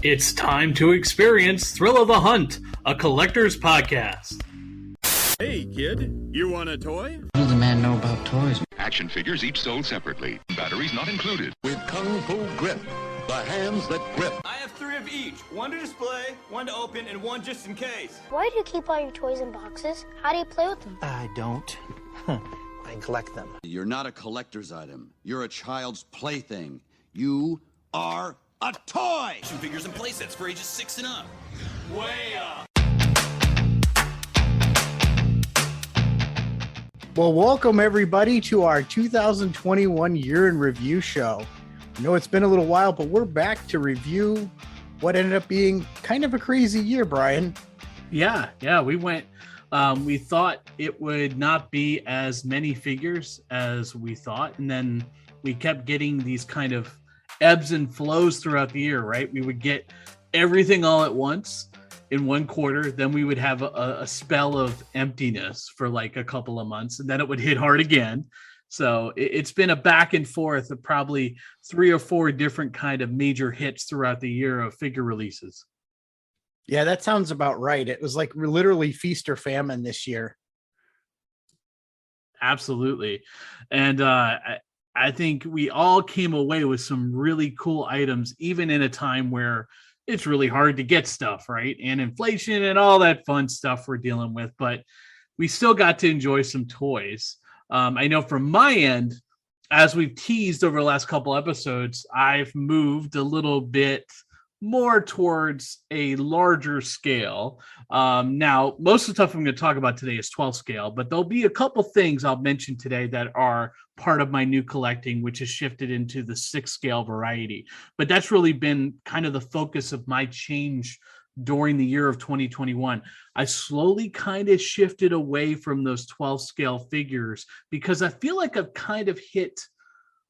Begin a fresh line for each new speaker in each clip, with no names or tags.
It's time to experience Thrill of the Hunt, a collector's podcast.
Hey, kid, you want a toy?
What does the man know about toys?
Action figures each sold separately. Batteries not included.
With Kung Fu Grip, the hands that grip.
I have 3 of each. 1 to display, 1 to open, and 1 just in case.
Why do you keep all your toys in boxes? How do you play with them?
I don't. I collect them.
You're not a collector's item. You're a child's plaything. You are a toy!
Action figures and playsets for ages 6 and up. Way up!
Well, welcome everybody to our 2021 year in review show. I know it's been a little while, but we're back to review what ended up being kind of a crazy year, Brian.
Yeah, we went. We thought it would not be as many figures as we thought, and then we kept getting these kind of ebbs and flows throughout the year, right? We would get everything all at once in one quarter, then we would have a spell of emptiness for like a couple of months, and then it would hit hard again. So it's been a back and forth of probably 3 or 4 different kind of major hits throughout the year of figure releases.
Yeah, that sounds about right. It was like literally feast or famine this year.
Absolutely. And I think we all came away with some really cool items, even in a time where it's really hard to get stuff, right? And inflation and all that fun stuff we're dealing with, but we still got to enjoy some toys. I know from my end, as we've teased over the last couple episodes, I've moved a little bit more towards a larger scale. Now, most of the stuff I'm going to talk about today is 12 scale, but there'll be a couple things I'll mention today that are part of my new collecting, which has shifted into the 6 scale variety. But that's really been kind of the focus of my change during the year of 2021. I slowly kind of shifted away from those 12 scale figures because I feel like I've kind of hit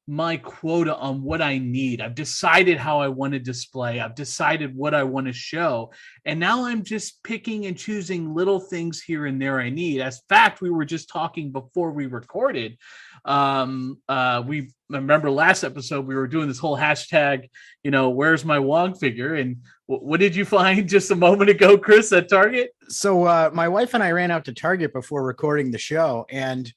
my quota on what I need. I've decided how I want to display. I've decided what I want to show. And now I'm just picking and choosing little things here and there I need. As fact, we were just talking before we recorded. We remember last episode, we were doing this whole hashtag, where's my Wong figure? And what did you find just a moment ago, Chris, at Target?
So my wife and I ran out to Target before recording the show. And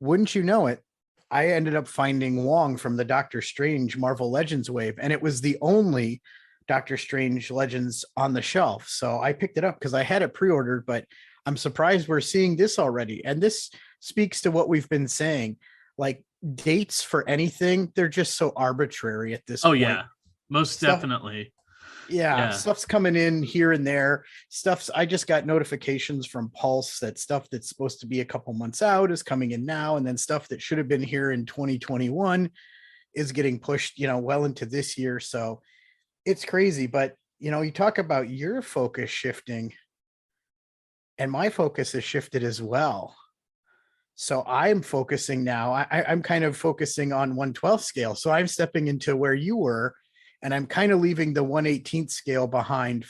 wouldn't you know it, I ended up finding Wong from the Doctor Strange Marvel Legends wave, and it was the only Doctor Strange Legends on the shelf. So I picked it up because I had it pre-ordered, but I'm surprised we're seeing this already. And this speaks to what we've been saying. Like dates for anything, they're just so arbitrary at this point.
Oh, yeah, most definitely.
Yeah, stuff's coming in here and there. I just got notifications from Pulse that stuff that's supposed to be a couple months out is coming in now, and then stuff that should have been here in 2021 is getting pushed, well into this year. So it's crazy. But you talk about your focus shifting, and my focus has shifted as well. So I'm focusing now. I'm kind of focusing on 1/12 scale. So I'm stepping into where you were. And I'm kind of leaving the 1/18 scale behind,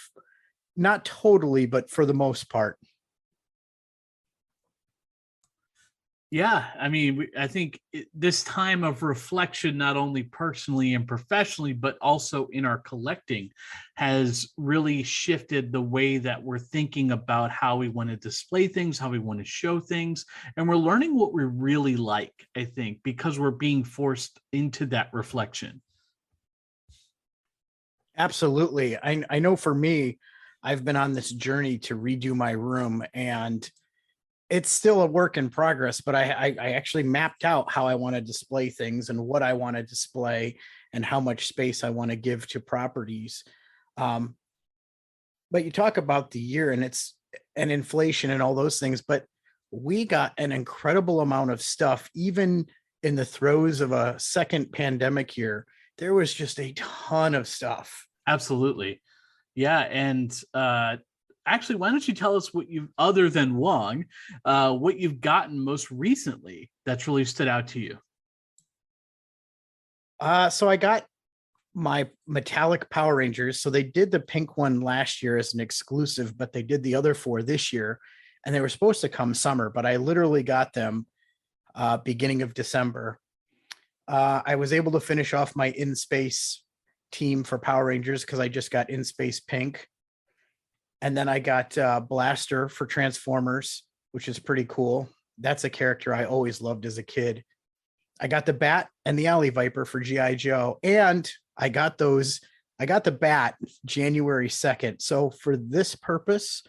not totally, but for the most part.
Yeah, I mean, I think this time of reflection, not only personally and professionally, but also in our collecting, has really shifted the way that we're thinking about how we want to display things, how we want to show things. And we're learning what we really like, I think, because we're being forced into that reflection.
Absolutely. I know for me, I've been on this journey to redo my room, and it's still a work in progress, but I actually mapped out how I want to display things and what I want to display and how much space I want to give to properties. But you talk about the year and inflation and all those things, but we got an incredible amount of stuff, even in the throes of a second pandemic year. There was just a ton of stuff.
Absolutely. Yeah. And actually, why don't you tell us what you've, other than Wong, what you've gotten most recently that's really stood out to you?
So I got my metallic Power Rangers. So they did the pink one last year as an exclusive, but they did the other 4 this year, and they were supposed to come summer, but I literally got them beginning of December. I was able to finish off my in space team for Power Rangers because I just got In Space Pink. And then I got Blaster for Transformers, which is pretty cool. That's a character I always loved as a kid. I got the Bat and the Alley Viper for G.I. Joe. And I got the Bat January 2nd. So for this purpose,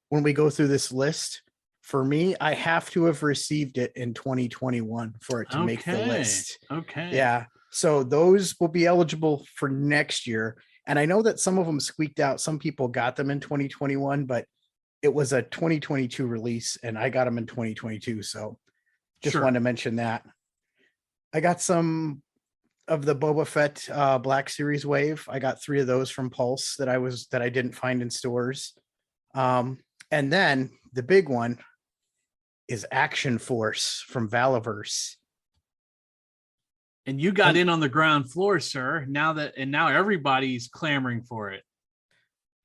when we go through this list, for me, I have to have received it in 2021 for it to make the list.
Okay.
Yeah. So those will be eligible for next year. And I know that some of them squeaked out. Some people got them in 2021, but it was a 2022 release and I got them in 2022. So just wanted to mention that. I got some of the Boba Fett Black Series Wave. I got 3 of those from Pulse that I didn't find in stores. And then the big one is Action Force from Valaverse.
And you got in on the ground floor, sir. Now everybody's clamoring for it.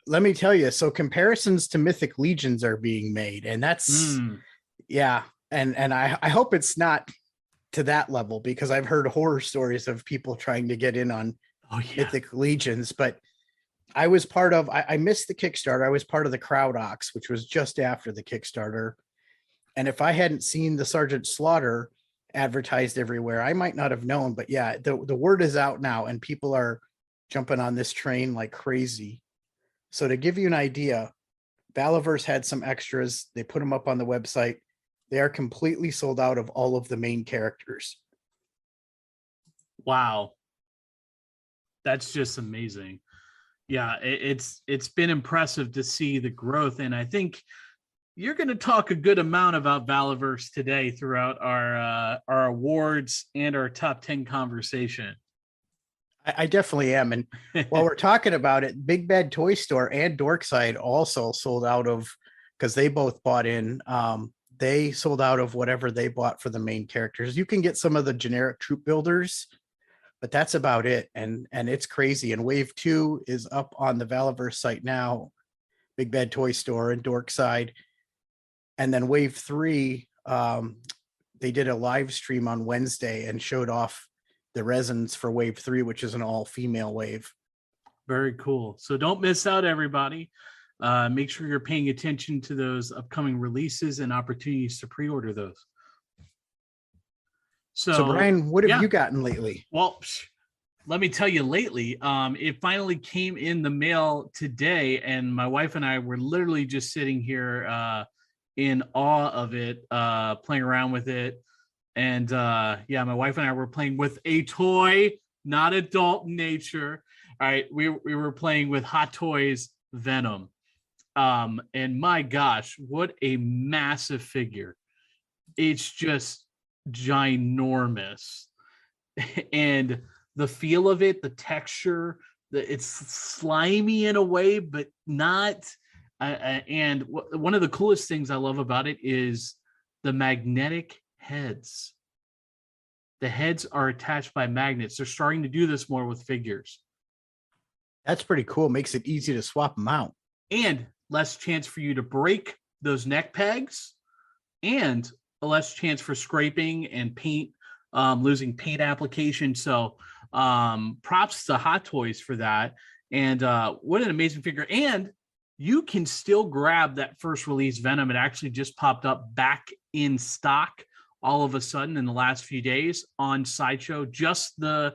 Let me tell you, so comparisons to Mythic Legions are being made, and that's yeah. And I hope it's not to that level because I've heard horror stories of people trying to get in on Mythic Legions, but I was part of I missed the Kickstarter. I was part of the Crowd Ox, which was just after the Kickstarter. And if I hadn't seen the Sergeant Slaughter advertised everywhere, I might not have known. But yeah, the word is out now and people are jumping on this train like crazy. So to give you an idea, Valaverse had some extras. They put them up on the website. They are completely sold out of all of the main characters.
Wow. That's just amazing. Yeah, it's been impressive to see the growth. And I think you're going to talk a good amount about Valaverse today throughout our awards and our top 10 conversation.
I definitely am. And while we're talking about it, Big Bad Toy Store and Dorkside also sold out of, because they both bought in, they sold out of whatever they bought for the main characters. You can get some of the generic troop builders, but that's about it. And it's crazy. And Wave 2 is up on the Valaverse site now, Big Bad Toy Store and Dorkside. And then Wave 3, they did a live stream on Wednesday and showed off the resins for Wave 3, which is an all-female wave.
Very cool. So don't miss out, everybody. Make sure you're paying attention to those upcoming releases and opportunities to pre-order those.
So Brian, what have you gotten lately?
Well, let me tell you lately, it finally came in the mail today, and my wife and I were literally just sitting here in awe of it, playing around with it. And yeah, my wife and I were playing with a toy, not adult in nature. All right, we were playing with Hot Toys Venom. And my gosh, what a massive figure. It's just ginormous. And the feel of it, the texture, it's slimy in a way, but not. And one of the coolest things I love about it is the magnetic heads. The heads are attached by magnets. They're starting to do this more with figures.
That's pretty cool. Makes it easy to swap them out.
And less chance for you to break those neck pegs, and a less chance for scraping and paint, losing paint application. So props to Hot Toys for that. And what an amazing figure. And you can still grab that first release Venom. It actually just popped up back in stock all of a sudden in the last few days on Sideshow, just the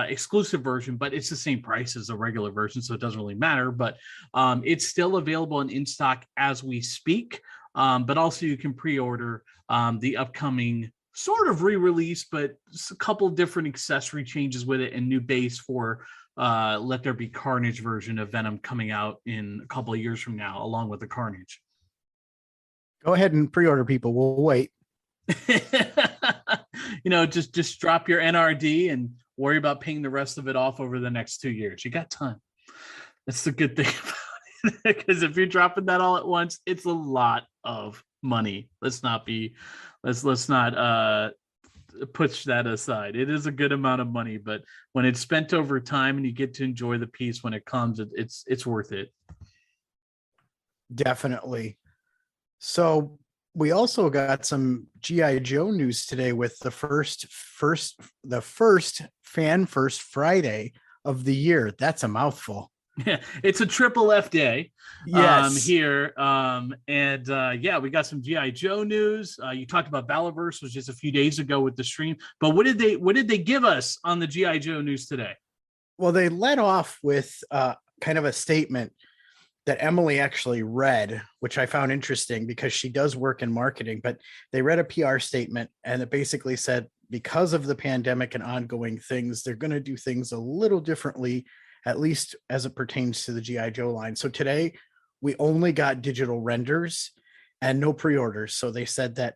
exclusive version, but it's the same price as the regular version, so it doesn't really matter. But it's still available and in stock as we speak. But also you can pre-order the upcoming sort of re-release, but a couple different accessory changes with it and new base for Let There Be Carnage version of Venom coming out in a couple of years from now, along with the Carnage.
Go ahead and pre-order, people. We'll wait.
You know, just drop your NRD and worry about paying the rest of it off over the next 2 years. You got time. That's the good thing about it, because if you're dropping that all at once, it's a lot of money. Let's not push that aside. It is a good amount of money, but when it's spent over time and you get to enjoy the piece when it comes, it's worth it.
Definitely. So we also got some G.I. Joe news today with the first Fan First Friday of the year. That's a mouthful.
Yeah, it's a triple F day.
Yes.
Here. Yeah, we got some GI Joe news. You talked about Valorverse was just a few days ago with the stream, but what did they give us on the GI Joe news today?
Well, they led off with kind of a statement that Emily actually read, which I found interesting because she does work in marketing, but they read a PR statement and it basically said, because of the pandemic and ongoing things, they're going to do things a little differently, at least as it pertains to the GI Joe line. So today we only got digital renders and no pre-orders. So they said that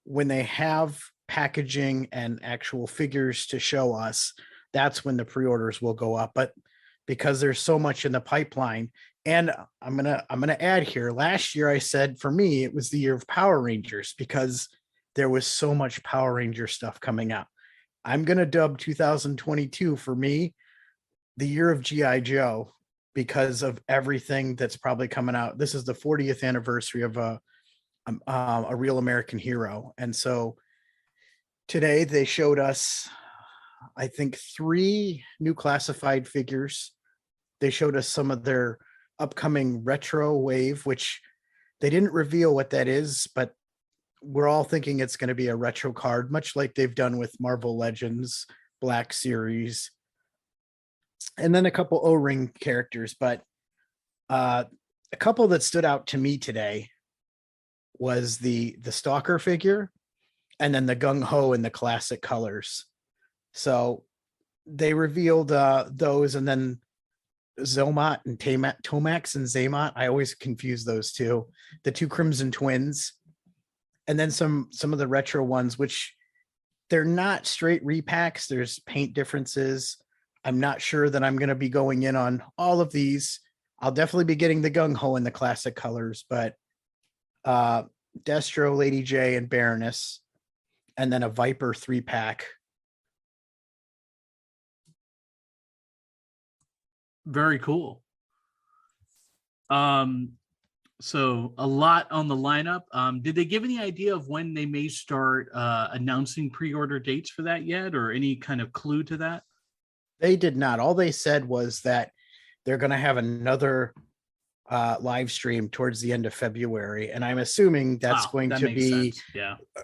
when they have packaging and actual figures to show us, that's when the pre-orders will go up. But because there's so much in the pipeline, and I'm gonna add here, last year I said for me it was the year of Power Rangers because there was so much Power Ranger stuff coming out. I'm gonna dub 2022 for me the year of GI Joe because of everything that's probably coming out. This is the 40th anniversary of a Real American Hero, and so today they showed us, I think, 3 new classified figures. They showed us some of their upcoming retro wave, which they didn't reveal what that is, but we're all thinking it's going to be a retro card, much like they've done with Marvel Legends, Black Series, and then a couple O-ring characters. But a couple that stood out to me today was the Stalker figure and then the Gung Ho in the classic colors. So they revealed those, and then Zomot and Tomax and Zaymot. I always confuse those two. The 2 Crimson Twins, and then some of the retro ones, which they're not straight repacks. There's paint differences. I'm not sure that I'm going to be going in on all of these. I'll definitely be getting the Gung Ho in the classic colors, but Destro, Lady J, and Baroness, and then a Viper 3-pack.
Very cool. So a lot on the lineup. Did they give any idea of when they may start announcing pre-order dates for that yet, or any kind of clue to that?
They did not. All they said was that they're going to have another live stream towards the end of February, and I'm assuming that's going to be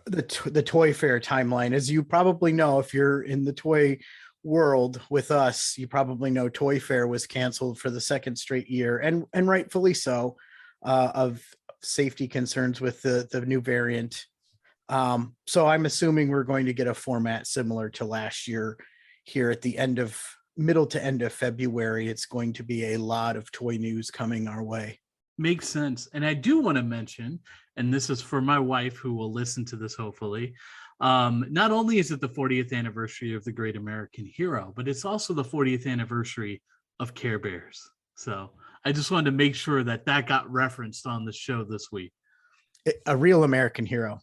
the Toy Fair timeline. As you probably know, if you're in the toy world with us, you probably know Toy Fair was canceled for the 2nd straight year, and rightfully so, of safety concerns with the new variant. So I'm assuming we're going to get a format similar to last year here at the middle to end of February. It's going to be a lot of toy news coming our way.
Makes sense. And I do want to mention, and this is for my wife who will listen to this hopefully, not only is it the 40th anniversary of the Great American Hero, but it's also the 40th anniversary of Care Bears. So I just wanted to make sure that got referenced on the show this week.
A Real American Hero.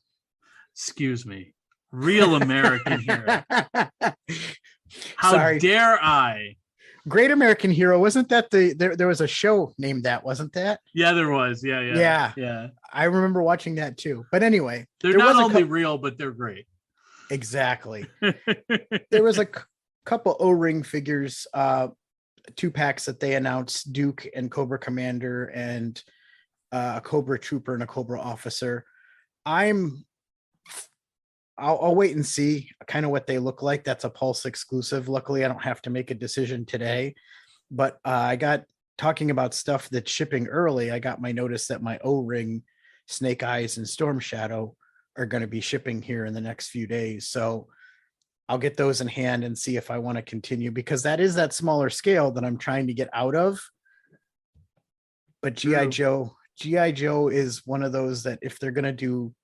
Excuse me. Real American Hero. How dare I?
Great American Hero, wasn't that there was a show named that, wasn't that?
Yeah, there was. Yeah.
I remember watching that too. But anyway,
they're not only real, but they're great.
Exactly. There was a couple O-ring figures, 2-packs that they announced, Duke and Cobra Commander, and a Cobra Trooper and a Cobra Officer. I'll wait and see kind of what they look like. That's a Pulse exclusive. Luckily, I don't have to make a decision today, but I got talking about stuff that's shipping early. I got my notice that my O-ring Snake Eyes and Storm Shadow are going to be shipping here in the next few days. So I'll get those in hand and see if I want to continue, because that is that smaller scale that I'm trying to get out of. But GI Joe is one of those that if they're going to do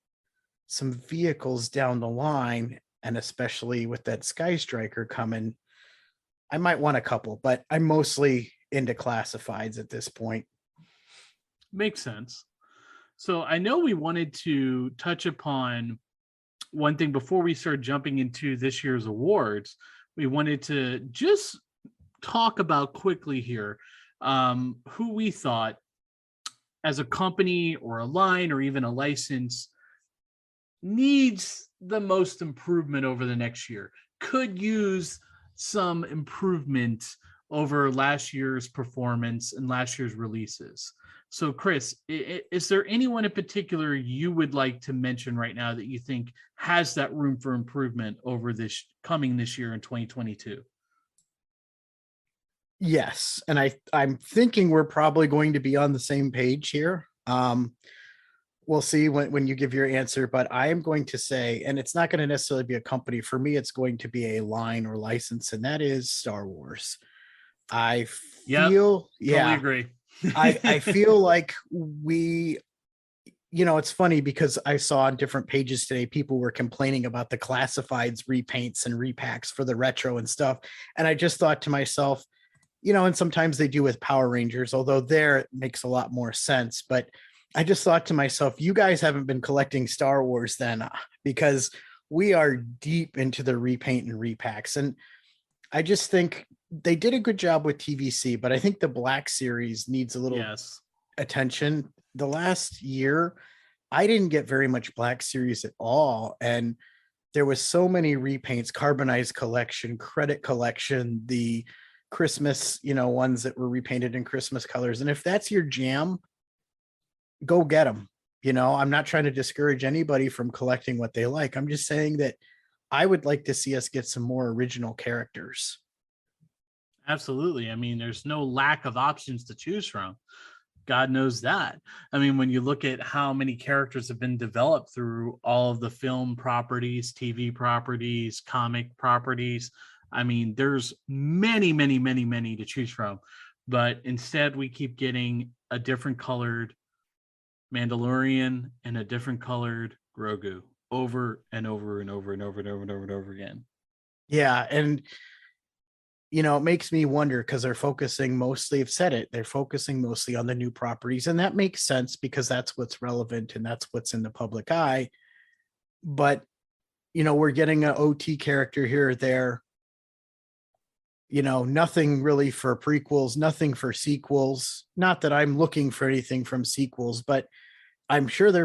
some vehicles down the line, and especially with that Sky Striker coming, I might want a couple, but I'm mostly into classifieds at this point.
Makes sense. So I know we wanted to touch upon one thing before we start jumping into this year's awards. We wanted to just talk about quickly here who we thought as a company or a line or even a license needs the most improvement over the next year, could use some improvement over last year's performance and last year's releases. So, Chris, is there anyone in particular you would like to mention right now that you think has that room for improvement over this year in 2022?
Yes, and I'm thinking we're probably going to be on the same page here. We'll see when you give your answer, but I am going to say, and it's not going to necessarily be a company for me, it's going to be a line or license, and that is Star Wars. I feel,
totally agree.
I feel like we, it's funny because I saw on different pages today, people were complaining about the classifieds repaints and repacks for the retro and stuff. And I just thought to myself, and sometimes they do with Power Rangers, although there it makes a lot more sense. But I just thought to myself, you guys haven't been collecting Star Wars then, because we are deep into the repaint and repacks. And I just think they did a good job with TVC, but I think the Black Series needs a little attention. The last year, I didn't get very much Black Series at all. And there was so many repaints, Carbonized Collection, Credit Collection, the Christmas, ones that were repainted in Christmas colors. And if that's your jam, go get them. I'm not trying to discourage anybody from collecting what they like. I'm just saying that I would like to see us get some more original characters.
Absolutely. I mean, there's no lack of options to choose from. God knows that. I mean, when you look at how many characters have been developed through all of the film properties, TV properties, comic properties, I mean, there's many, many, many, many to choose from. But instead, we keep getting a different colored Mandalorian and a different colored Grogu over and over and over and over and over and over and over again.
Yeah. And, it makes me wonder because they're focusing mostly, I've said it, they're focusing mostly on the new properties. And that makes sense because that's what's relevant and that's what's in the public eye. But, we're getting an OT character here or there. Nothing really for prequels, nothing for sequels. Not that I'm looking for anything from sequels, but I'm sure there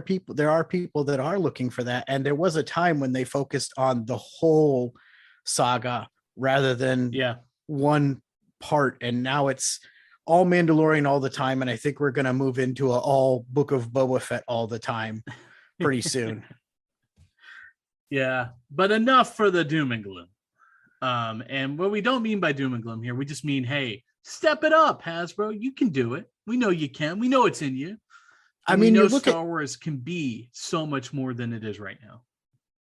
are people that are looking for that. And there was a time when they focused on the whole saga rather than one part. And now it's all Mandalorian all the time. And I think we're going to move into all Book of Boba Fett all the time pretty soon.
Yeah, but enough for the doom and gloom. And what we don't mean by doom and gloom here, we just mean, hey, step it up, Hasbro. You can do it. We know you can. We know it's in you. And we know Star Wars can be so much more than it is right now.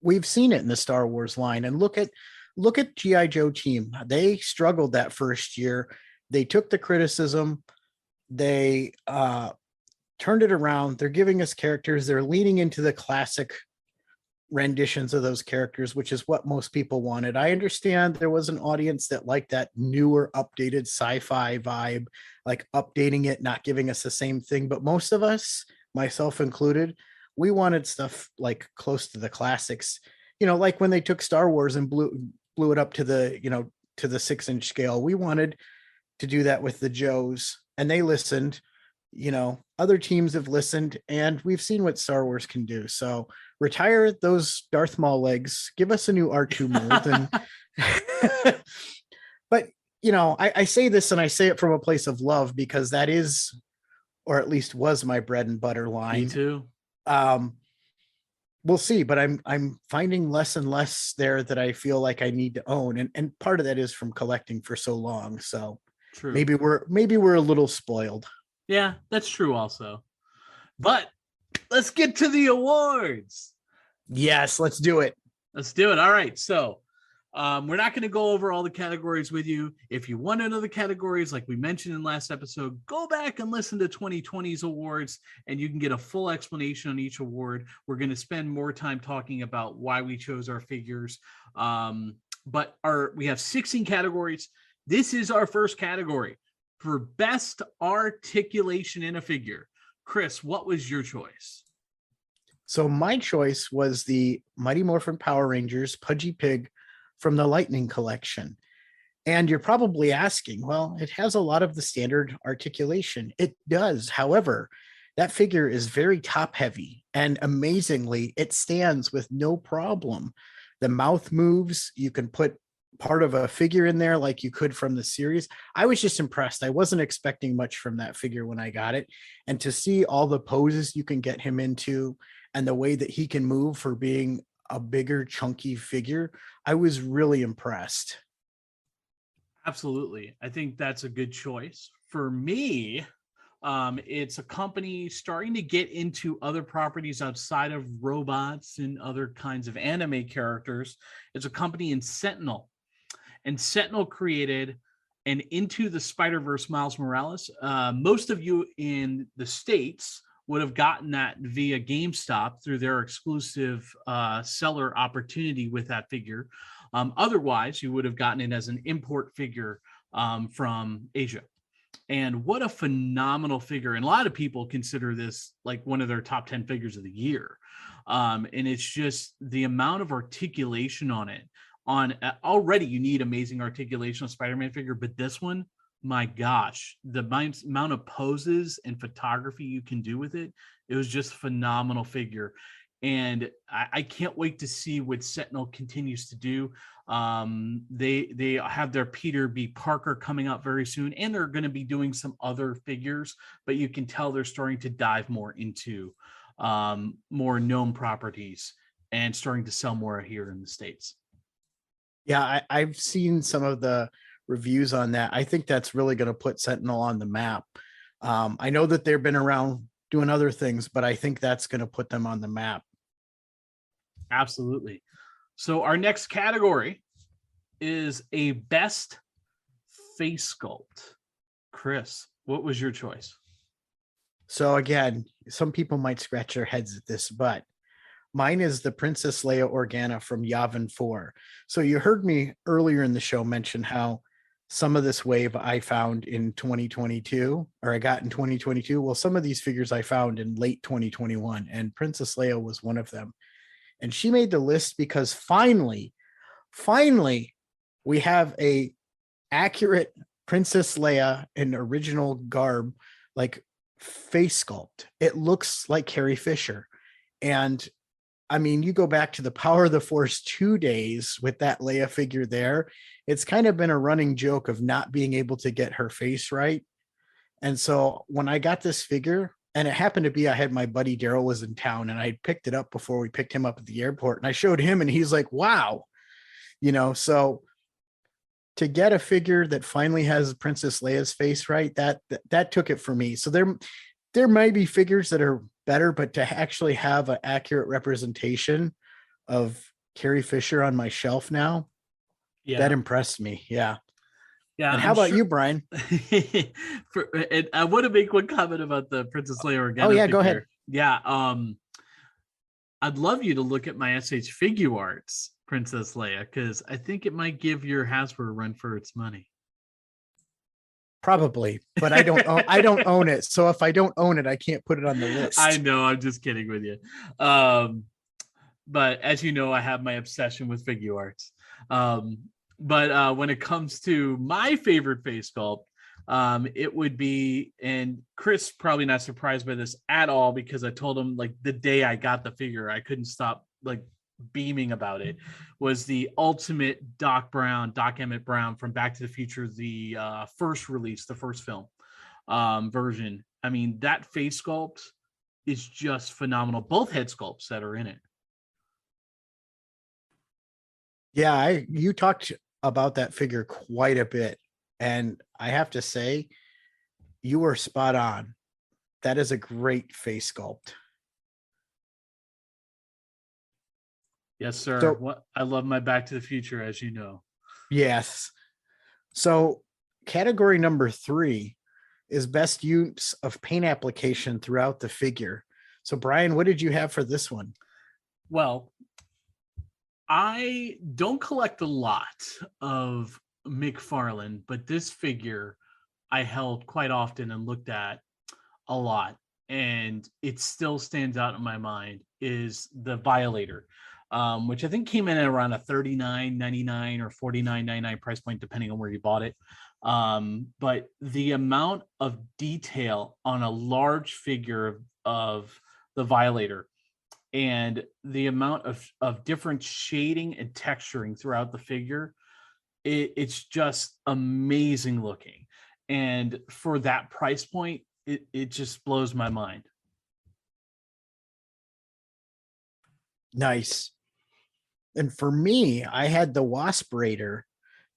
We've seen it in the Star Wars line, and look at G.I. Joe team. They struggled that first year. They took the criticism. They turned it around. They're giving us characters. They're leaning into the classic renditions of those characters, which is what most people wanted. I understand there was an audience that liked that newer, updated sci-fi vibe, like updating it, not giving us the same thing. But most of us, myself included, we wanted stuff like close to the classics. Like when they took Star Wars and blew it up to the, to the 6-inch scale. We wanted to do that with the Joes, and they listened. Other teams have listened, and we've seen what Star Wars can do. So retire those Darth Maul legs, give us a new R2 mold. And but I say this, and I say it from a place of love, because that is, or at least was, my bread and butter line.
Me too.
We'll see, but I'm finding less and less there that I feel like I need to own. And part of that is from collecting for so long. So
True.
maybe we're a little spoiled.
Yeah, that's true also. But let's get to the awards.
Yes, let's do it.
Let's do it. All right. So we're not going to go over all the categories with you. If you want to know the categories, like we mentioned in last episode, go back and listen to 2020's awards, and you can get a full explanation on each award. We're going to spend more time talking about why we chose our figures. But we have 16 categories. This is our first category for best articulation in a figure. Chris, what was your choice?
So my choice was the Mighty Morphin Power Rangers Pudgy Pig from the Lightning Collection. And you're probably asking, well, it has a lot of the standard articulation. It does. However, that figure is very top heavy, and amazingly, it stands with no problem. The mouth moves. You can put part of a figure in there like you could from the series. I was just impressed. I wasn't expecting much from that figure when I got it. And to see all the poses you can get him into and the way that he can move for being a bigger, chunky figure, I was really impressed.
Absolutely. I think that's a good choice. For me, it's a company starting to get into other properties outside of robots and other kinds of anime characters. It's a company in Sentinel. And Sentinel created an Into the Spider-Verse Miles Morales. Most of you in the States would have gotten that via GameStop through their exclusive seller opportunity with that figure. Otherwise, you would have gotten it as an import figure from Asia. And what a phenomenal figure. And a lot of people consider this like one of their top 10 figures of the year. And it's just the amount of articulation on it. Already you need amazing articulation on Spider-Man figure, but this one, my gosh, the amount of poses and photography you can do with it, it was just a phenomenal figure. And I can't wait to see what Sentinel continues to do. They have their Peter B. Parker coming out very soon, and they're going to be doing some other figures, but you can tell they're starting to dive more into more known properties and starting to sell more here in the States.
Yeah, I've seen some of the reviews on that. I think that's really going to put Sentinel on the map. I know that they've been around doing other things, but I think that's going to put them on the map.
Absolutely. So our next category is a best face sculpt. Chris, what was your choice?
So again, some people might scratch their heads at this, but mine is the Princess Leia Organa from Yavin 4. So you heard me earlier in the show mention how some of this wave I found in 2022, or I got in 2022. Well, some of these figures I found in late 2021, and Princess Leia was one of them. And she made the list because finally, we have a accurate Princess Leia in original garb, like face sculpt. It looks like Carrie Fisher. And I mean, you go back to the Power of the Force 2 days with that Leia figure there. It's kind of been a running joke of not being able to get her face right. And so when I got this figure, and it happened to be, I had my buddy Daryl was in town and I picked it up before we picked him up at the airport, and I showed him and he's like, wow, so to get a figure that finally has Princess Leia's face right, that took it for me. So there might be figures that are better, but to actually have an accurate representation of Carrie Fisher on my shelf now, that impressed me. Yeah.
Yeah.
And how about you, Brian?
And I want to make one comment about the Princess Leia Organa.
Oh yeah,
figure.
go ahead.
Yeah. I'd love you to look at my SH Figuarts Princess Leia, because I think it might give your Hasbro a run for its money.
Probably, but I don't own it. So if I don't own it, I can't put it on the list.
I know, I'm just kidding with you. But as you know, I have my obsession with Figuarts. But when it comes to my favorite face sculpt, it would be, and Chris probably not surprised by this at all, because I told him like the day I got the figure, I couldn't stop like beaming about it, was the ultimate Doc Emmett Brown from Back to the Future, the first release, the first film version. I mean, that face sculpt is just phenomenal. Both head sculpts that are in it.
Yeah, you talked about that figure quite a bit, and I have to say, you were spot on. That is a great face sculpt.
Yes, sir.
So,
I love my Back to the Future, as you know.
Yes. So category number 3 is best use of paint application throughout the figure. So Brian, what did you have for this one?
Well, I don't collect a lot of McFarlane, but this figure I held quite often and looked at a lot, and it still stands out in my mind, is the Violator. Which I think came in at around a $39.99 or $49.99 price point, depending on where you bought it. But the amount of detail on a large figure of the Violator, and the amount of different shading and texturing throughout the figure, it's just amazing looking. And for that price point, it just blows my mind.
Nice. And for me, I had the Wasp Raider.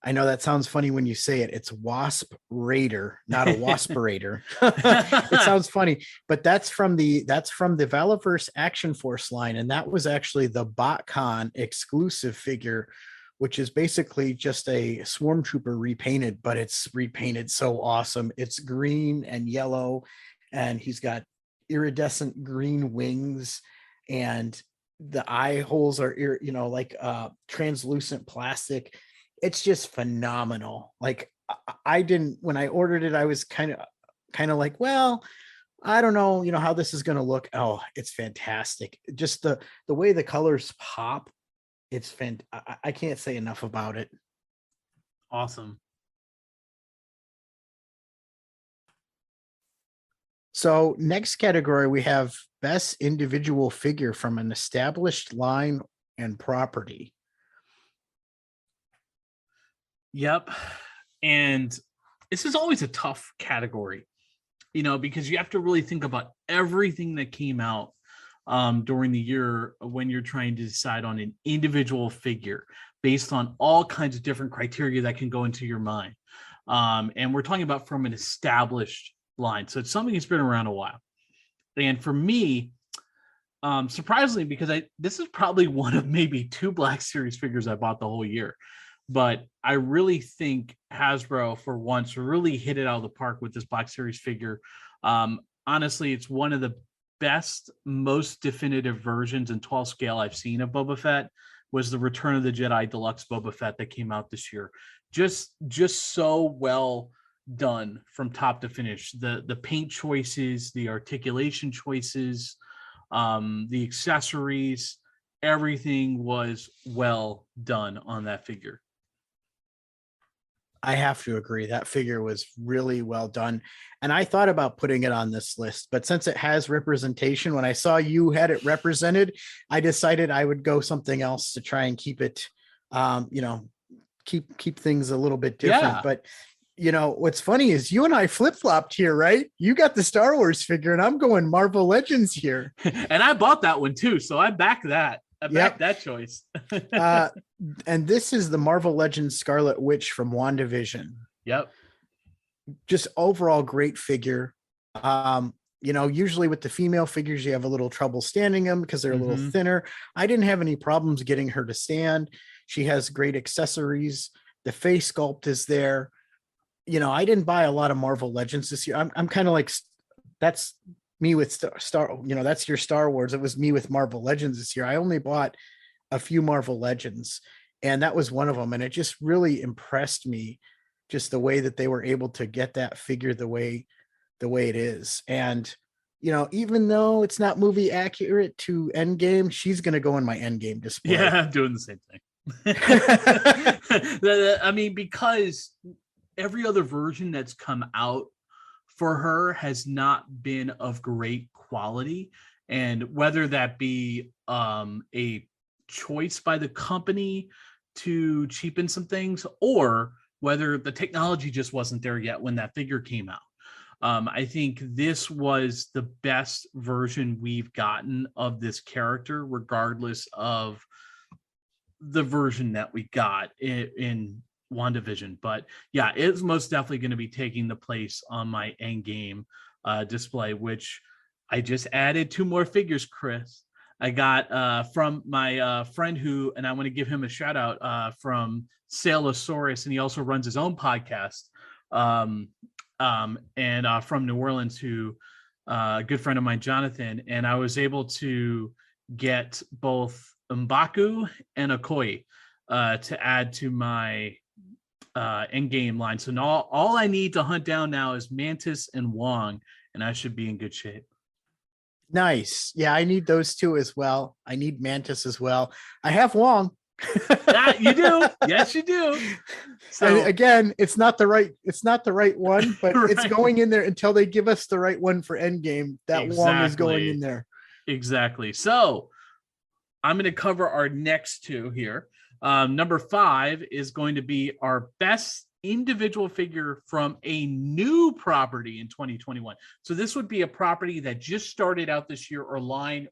I know that sounds funny when you say it. It's Wasp Raider, not a Waspirator. It sounds funny, but that's from the Valaverse Action Force line, and that was actually the BotCon exclusive figure, which is basically just a Swarm Trooper repainted, but it's repainted so awesome. It's green and yellow, and he's got iridescent green wings, and the eye holes are like translucent plastic. It's just phenomenal. Like I didn't, when I ordered it, I was kind of like, well, I don't know, how this is going to look. Oh, it's fantastic. Just the way the colors pop. It's I can't say enough about it.
Awesome.
So next category, we have best individual figure from an established line and property.
Yep. And this is always a tough category, because you have to really think about everything that came out during the year when you're trying to decide on an individual figure based on all kinds of different criteria that can go into your mind. And we're talking about from an established line. So it's something that's been around a while. And for me, surprisingly, because this is probably one of maybe 2 Black Series figures I bought the whole year. But I really think Hasbro, for once, really hit it out of the park with this Black Series figure. Honestly, it's one of the best, most definitive versions in 12 scale I've seen of Boba Fett. Was the Return of the Jedi Deluxe Boba Fett that came out this year. Just so well done from top to finish. The paint choices, the articulation choices, the accessories, everything was well done on that figure.
I have to agree. That figure was really well done. And I thought about putting it on this list, but since it has representation, when I saw you had it represented, I decided I would go something else to try and keep it, keep things a little bit different.
Yeah.
But what's funny is you and I flip-flopped here, right? You got the Star Wars figure and I'm going Marvel Legends here.
And I bought that one too. So I back that. That choice.
And this is the Marvel Legends Scarlet Witch from WandaVision.
Yep.
Just overall great figure. Usually with the female figures, you have a little trouble standing them because they're a little thinner. I didn't have any problems getting her to stand. She has great accessories. The face sculpt is there. I didn't buy a lot of Marvel Legends this year. I'm kind of like, that's me with Star, that's your Star Wars. It was me with Marvel Legends this year. I only bought a few Marvel Legends, and that was one of them. And it just really impressed me, just the way that they were able to get that figure the way it is. And, even though it's not movie accurate to Endgame, she's going to go in my Endgame display.
Yeah, I'm doing the same thing. I mean, because every other version that's come out for her has not been of great quality, and whether that be a choice by the company to cheapen some things, or whether the technology just wasn't there yet when that figure came out. I think this was the best version we've gotten of this character, regardless of the version that we got in WandaVision. But yeah, it's most definitely going to be taking the place on my Endgame display, which I just added 2 more figures, Chris. I got from my friend who, and I want to give him a shout out, from Saleosaurus, and he also runs his own podcast, and from New Orleans, who a good friend of mine, Jonathan, and I was able to get both M'Baku and Okoye to add to my Endgame line. So now all I need to hunt down now is Mantis and Wong, and I should be in good shape.
Nice. Yeah, I need those 2 as well. I need Mantis as well. I have Wong.
You do. Yes, you do. So
and again, it's not the right one, but
right.
It's going in there until they give us the right one for Endgame. That Wong is going in there.
Exactly. So I'm going to cover our next 2 here. Number 5 is going to be our best individual figure from a new property in 2021. So this would be a property that just started out this year, or line,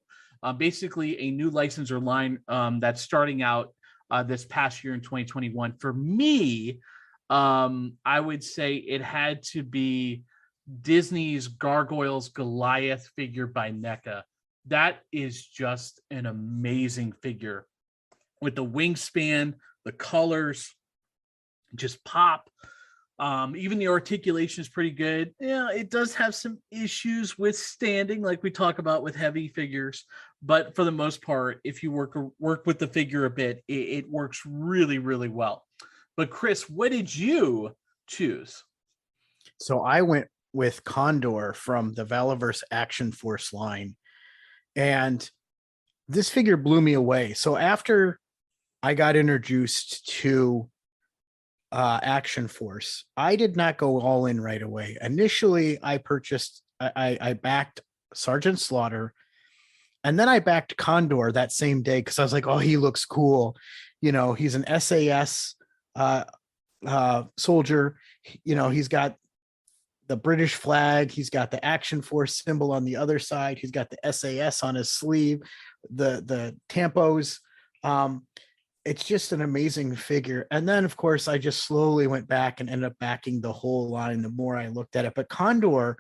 basically a new license or line that's starting out this past year in 2021. For me, I would say it had to be Disney's Gargoyles Goliath figure by NECA. That is just an amazing figure with the wingspan, the colors just pop. Even the articulation is pretty good. Yeah, it does have some issues with standing, like we talk about with heavy figures, but for the most part, if you work with the figure a bit, it works really, really well. But Chris, what did you choose?
So I went with Condor from the Valaverse Action Force line, and this figure blew me away. So after I got introduced to Action Force, I did not go all in right away. Initially, I backed Sergeant Slaughter, and then I backed Condor that same day because I was like, oh, he looks cool. You know, he's an SAS soldier. You know, he's got the British flag. He's got the Action Force symbol on the other side. He's got the SAS on his sleeve, the tampos. It's just an amazing figure. And then, of course, I just slowly went back and ended up backing the whole line the more I looked at it. But Condor,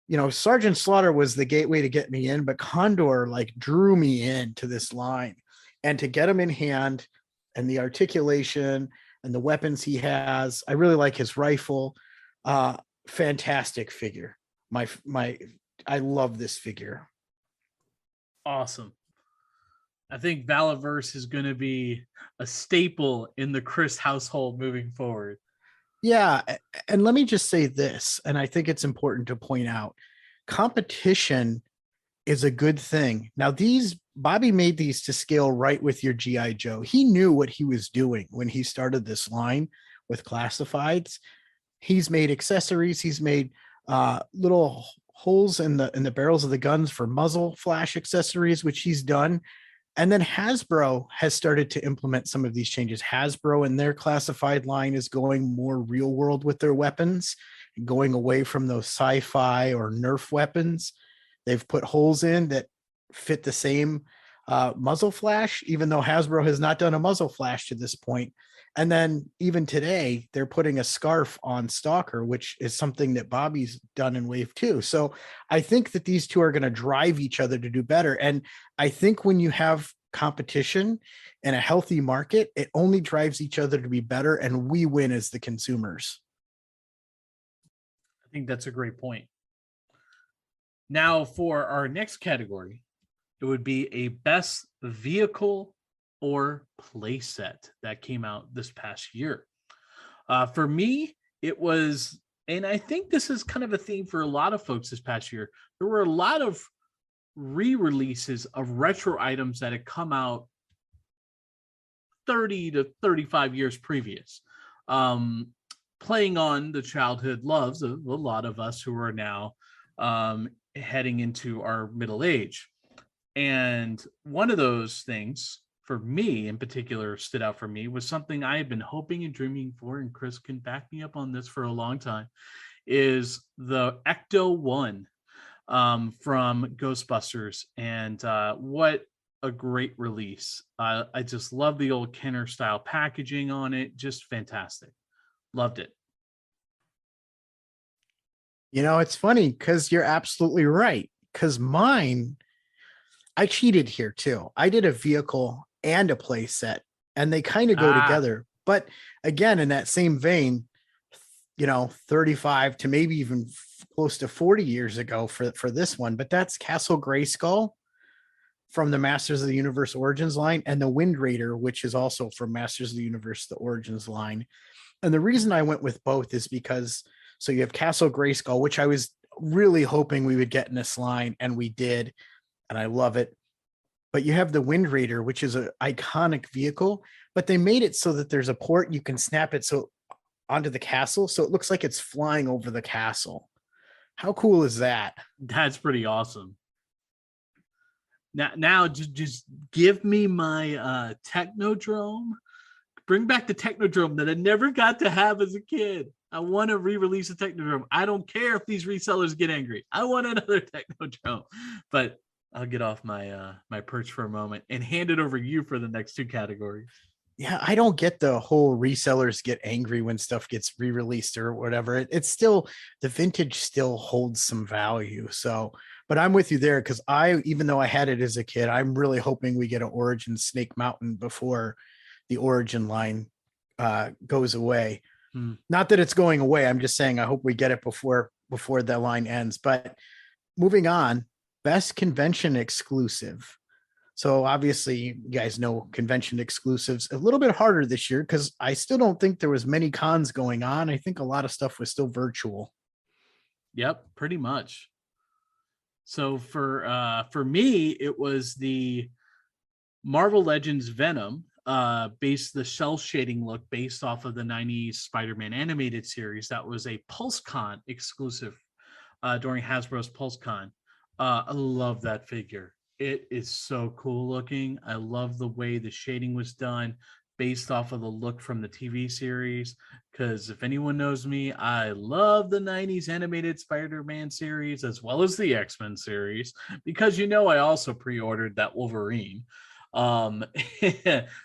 you know, Sergeant Slaughter was the gateway to get me in, but Condor like drew me into this line. And to get him in hand and the articulation and the weapons he has, I really like his rifle. Fantastic figure. I love this figure.
Awesome. I think Valaverse is going to be a staple in the Chris household moving forward.
Yeah. And let me just say this, and I think it's important to point out, competition is a good thing. Now, Bobby made these to scale right with your G.I. Joe. He knew what he was doing when he started this line with classifieds. He's made accessories. He's made little holes in the barrels of the guns for muzzle flash accessories, which he's done. And then Hasbro has started to implement some of these changes. Hasbro and their classified line is going more real world with their weapons, going away from those sci-fi or Nerf weapons. They've put holes in that fit the same muzzle flash, even though Hasbro has not done a muzzle flash to this point. And then even today, they're putting a scarf on Stalker, which is something that Bobby's done in Wave 2. So I think that these two are going to drive each other to do better. And I think when you have competition and a healthy market, it only drives each other to be better, and we win as the consumers.
I think that's a great point. Now for our next category, it would be a best vehicle or playset that came out this past year. For me, it was, and I think this is kind of a theme for a lot of folks this past year, there were a lot of re-releases of retro items that had come out 30 to 35 years previous, playing on the childhood loves of a lot of us who are now heading into our middle age. And one of those things for me in particular stood out for me was something I had been hoping and dreaming for, and Chris can back me up on this for a long time, is the Ecto-1 from Ghostbusters. And what a great release. I just love the old Kenner style packaging on it. Just fantastic. Loved it.
You know, it's funny because you're absolutely right. Because mine, I cheated here too. I did a vehicle and a play set, and they kind of go together. But again, in that same vein, you know, 35 to maybe even close to 40 years ago for this one, but that's Castle Grayskull from the Masters of the Universe Origins line, and the Wind Raider, which is also from Masters of the Universe, the Origins line. And the reason I went with both is because, so you have Castle Grayskull, which I was really hoping we would get in this line, and we did, and I love it. But you have the Wind Raider, which is an iconic vehicle, but they made it so that there's a port you can snap it so onto the castle, so it looks like it's flying over the castle. How cool is that?
That's pretty awesome. Now just give me my Technodrome. Bring back the Technodrome that I never got to have as a kid. I want to re-release a Technodrome. I don't care if these resellers get angry. I want another Technodrome. But I'll get off my my perch for a moment and hand it over to you for the next two categories.
Yeah, I don't get the whole resellers get angry when stuff gets re-released or whatever. It's still, the vintage still holds some value. So, but I'm with you there, because even though I had it as a kid, I'm really hoping we get an Origin Snake Mountain before the Origin line goes away. Not that it's going away. I'm just saying I hope we get it before the line ends. But moving on, best convention exclusive. So obviously you guys know convention exclusives a little bit harder this year, because I still don't think there was many cons going on. I think a lot of stuff was still virtual.
Yep, pretty much. So for me, it was the Marvel Legends Venom, based the cell shading look based off of the 90s Spider-Man animated series. That was a PulseCon exclusive during Hasbro's PulseCon. I love that figure. It is so cool looking. I love the way the shading was done based off of the look from the TV series. Because if anyone knows me, I love the 90s animated Spider-Man series as well as the X-Men series, because I also pre-ordered that Wolverine.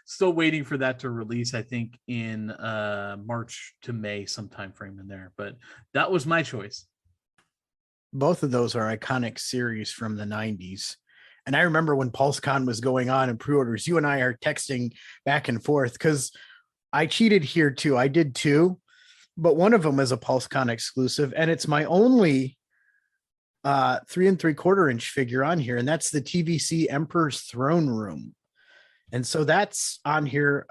Still waiting for that to release, I think in March to May, sometime frame in there. But that was my choice.
Both of those are iconic series from the 90s. And I remember when PulseCon was going on and pre-orders, you and I are texting back and forth, because I cheated here too. I did too, but one of them is a PulseCon exclusive, and it's my only 3 3/4 inch figure on here, and that's the TVC Emperor's Throne Room. And so that's on here.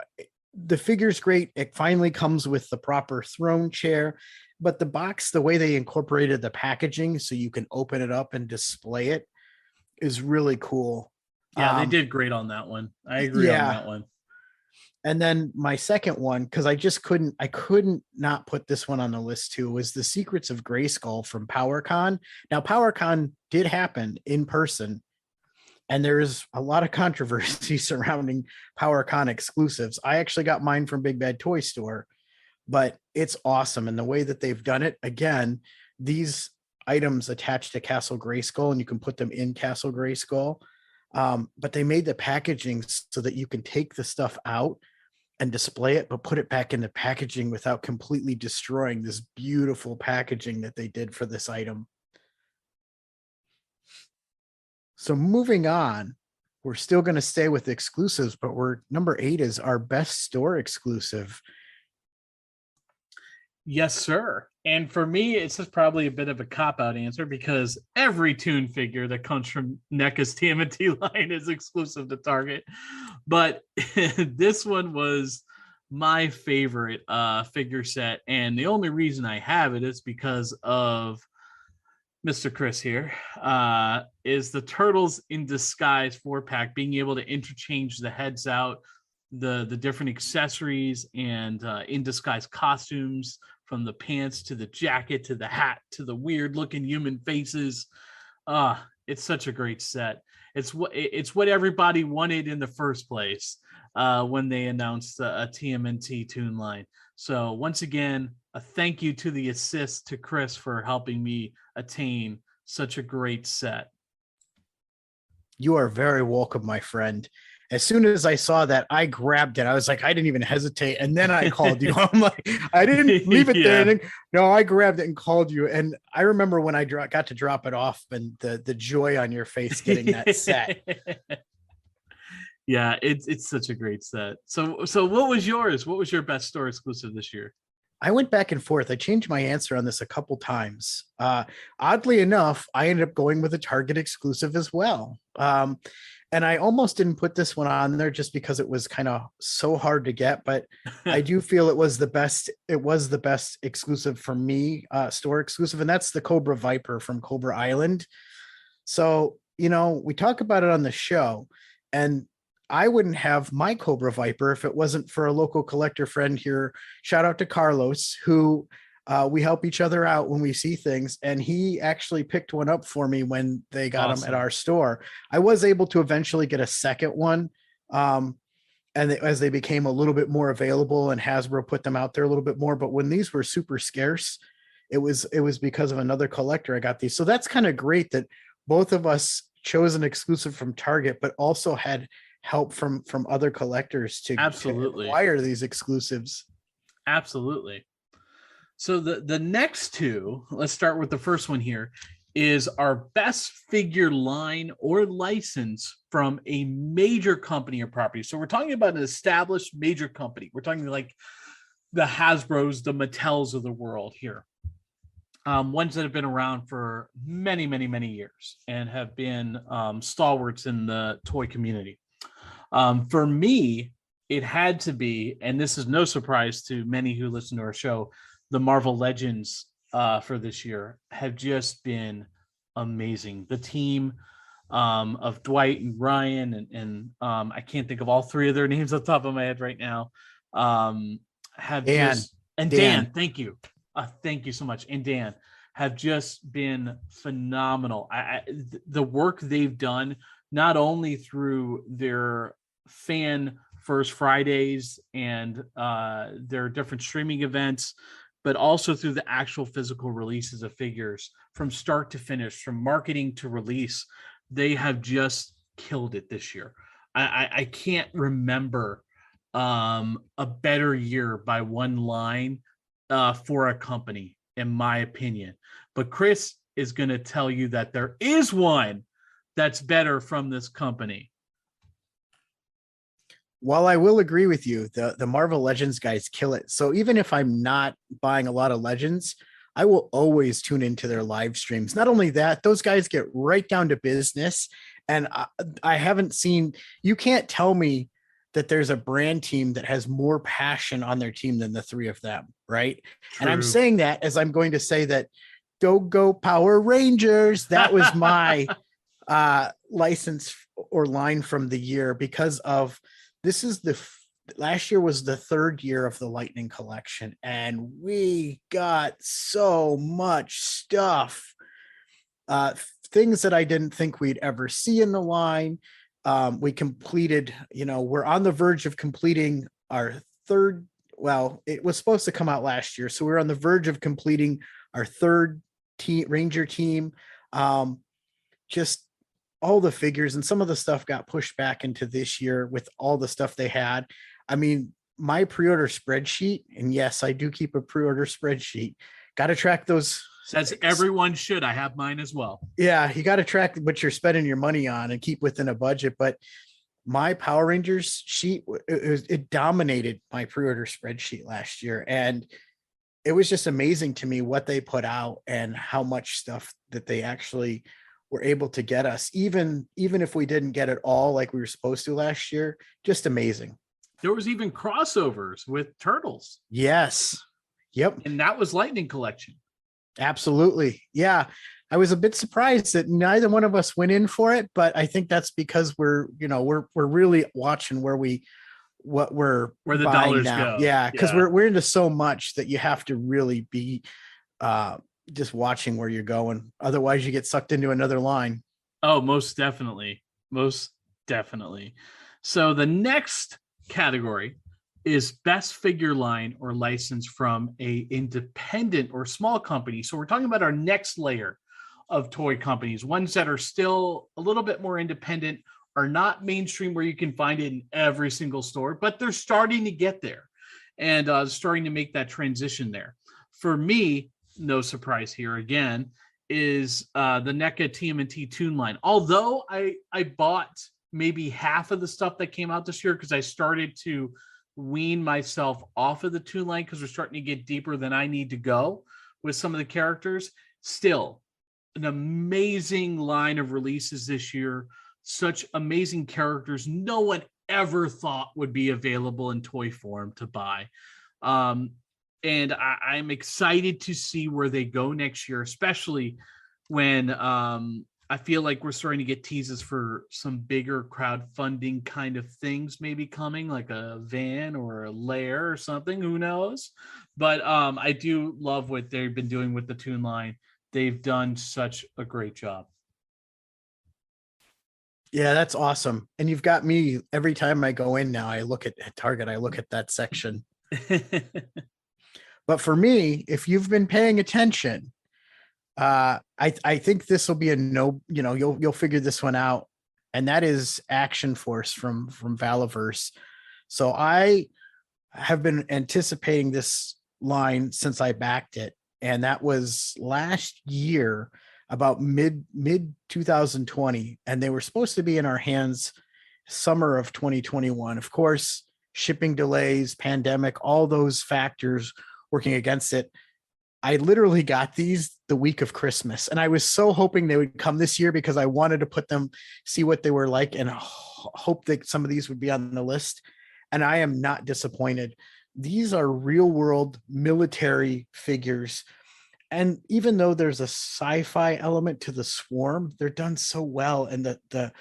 The figure's great. It finally comes with the proper throne chair, but the box, the way they incorporated the packaging so you can open it up and display it, is really cool.
Yeah, they did great on that one. I agree on that one.
And then my second one, because I couldn't not put this one on the list too, was the Secrets of Grayskull from PowerCon. Now, PowerCon did happen in person, and there is a lot of controversy surrounding PowerCon exclusives. I actually got mine from Big Bad Toy Store, but it's awesome. And the way that they've done it, again, these items attached to Castle Grayskull, and you can put them in Castle Grayskull. But they made the packaging so that you can take the stuff out and display it, but put it back in the packaging without completely destroying this beautiful packaging that they did for this item. So moving on, we're still going to stay with exclusives, but number 8 is our best store exclusive.
Yes, sir. And for me, it's just probably a bit of a cop-out answer, because every Toon figure that comes from NECA's TMNT line is exclusive to Target. But this one was my favorite figure set. And the only reason I have it is because of Mr. Chris here, is the Turtles in Disguise 4-pack, being able to interchange the heads out, the different accessories and in disguise costumes, from the pants to the jacket to the hat to the weird looking human faces. It's such a great set. It's what everybody wanted in the first place when they announced a TMNT Toon line. So once again, a thank you to the assist to Chris for helping me attain such a great set.
You are very welcome, my friend. As soon as I saw that, I grabbed it. I was like, I didn't even hesitate. And then I called you. I'm like, I didn't leave it there. No, I grabbed it and called you. And I remember when I got to drop it off, and the joy on your face getting that set.
Yeah, it's such a great set. So what was yours? What was your best store exclusive this year?
I went back and forth. I changed my answer on this a couple times. Oddly enough, I ended up going with a Target exclusive as well. And I almost didn't put this one on there just because it was kind of so hard to get, but I do feel it was the best. It was the best exclusive for me, store exclusive. And that's the Cobra Viper from Cobra Island. So, we talk about it on the show, and I wouldn't have my Cobra Viper if it wasn't for a local collector friend here. Shout out to Carlos, who We help each other out when we see things, and he actually picked one up for me when they got them at our store. I was able to eventually get a second one, and as they became a little bit more available, and Hasbro put them out there a little bit more. But when these were super scarce, it was because of another collector I got these. So that's kind of great that both of us chose an exclusive from Target, but also had help from other collectors to acquire these exclusives.
Absolutely. So the next two, let's start with the first one here, is our best figure line or license from a major company or property. So we're talking about an established major company. We're talking like the Hasbros, the Mattels of the world here. Ones that have been around for many, many, many years and have been stalwarts in the toy community. For me, it had to be, and this is no surprise to many who listen to our show, the Marvel Legends for this year have just been amazing. The team of Dwight and Ryan and I can't think of all three of their names off the top of my head right now. Dan, thank you. Thank you so much. And Dan have just been phenomenal. The work they've done, not only through their fan First Fridays and their different streaming events, but also through the actual physical releases of figures from start to finish, from marketing to release. They have just killed it this year. I can't remember a better year by one line for a company, in my opinion. But Chris is going to tell you that there is one that's better from this company.
While I will agree with you, the Marvel Legends guys kill it. So even if I'm not buying a lot of Legends, I will always tune into their live streams. Not only that, those guys get right down to business. And I haven't seen, you can't tell me that there's a brand team that has more passion on their team than the three of them, right? True. And I'm saying that as I'm going to say that Go Power Rangers, that was my license or line from the year, because of this is last year was the third year of the Lightning collection, and we got so much stuff, things that I didn't think we'd ever see in the line. We completed, we're on the verge of completing our third. Well, it was supposed to come out last year, so we're on the verge of completing our third Ranger team. Just all the figures, and some of the stuff got pushed back into this year with all the stuff they had. I mean, my pre-order spreadsheet, and yes, I do keep a pre-order spreadsheet. Got to track those.
As everyone should. I have mine as well.
Yeah, you got to track what you're spending your money on and keep within a budget. But my Power Rangers sheet, it dominated my pre-order spreadsheet last year. And it was just amazing to me what they put out and how much stuff that they actually were able to get us, even if we didn't get it all like we were supposed to last year. Just amazing.
There was even crossovers with Turtles.
Yes. Yep.
And that was Lightning Collection.
Absolutely. Yeah. I was a bit surprised that neither one of us went in for it, but I think that's because we're really watching where the
dollars
now.
go.
Yeah. Cause we're into so much that you have to really be, just watching where you're going. Otherwise you get sucked into another line.
Oh, most definitely. Most definitely. So the next category is best figure line or license from a independent or small company. So we're talking about our next layer of toy companies, ones that are still a little bit more independent, are not mainstream where you can find it in every single store, but they're starting to get there and starting to make that transition there. For me, no surprise here again, is the NECA TMNT Toon line. Although I bought maybe half of the stuff that came out this year because I started to wean myself off of the Toon line because we're starting to get deeper than I need to go with some of the characters. Still, an amazing line of releases this year. Such amazing characters no one ever thought would be available in toy form to buy. And I'm excited to see where they go next year, especially when I feel like we're starting to get teases for some bigger crowdfunding kind of things maybe coming, like a van or a lair or something, who knows? But I do love what they've been doing with the Toon line. They've done such a great job.
Yeah, that's awesome. And you've got me every time I go in now, I look at Target, I look at that section. But for me, if you've been paying attention, I think this will be a no, you'll figure this one out. And that is Action Force from Valaverse. So I have been anticipating this line since I backed it. And that was last year, about mid 2020. And they were supposed to be in our hands summer of 2021. Of course, shipping delays, pandemic, all those factors working against it. I literally got these the week of Christmas, and I was so hoping they would come this year because I wanted to put them, see what they were like, and hope that some of these would be on the list. And I am not disappointed. These are real world military figures. And even though there's a sci-fi element to the Swarm, they're done so well. And the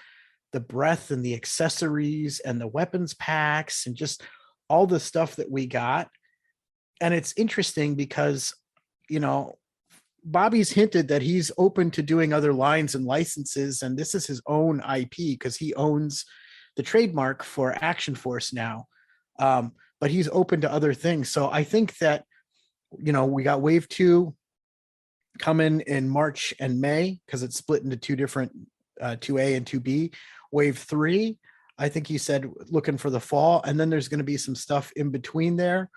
breadth and the accessories and the weapons packs and just all the stuff that we got. And it's interesting because, Bobby's hinted that he's open to doing other lines and licenses. And this is his own IP because he owns the trademark for Action Force now. But he's open to other things. So I think that, we got Wave 2 coming in March and May because it's split into two different 2A and 2B. Wave 3, I think he said looking for the fall. And then there's going to be some stuff in between there.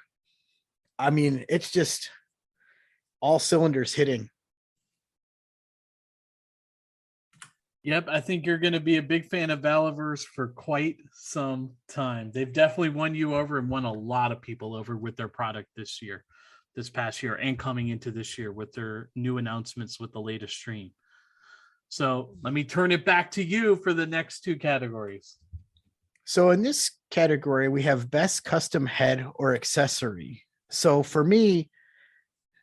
I mean, it's just all cylinders hitting.
Yep, I think you're going to be a big fan of Valaverse for quite some time. They've definitely won you over and won a lot of people over with their product this past year, and coming into this year with their new announcements with the latest stream. So let me turn it back to you for the next two categories.
So in this category, we have best custom head or accessory. So for me,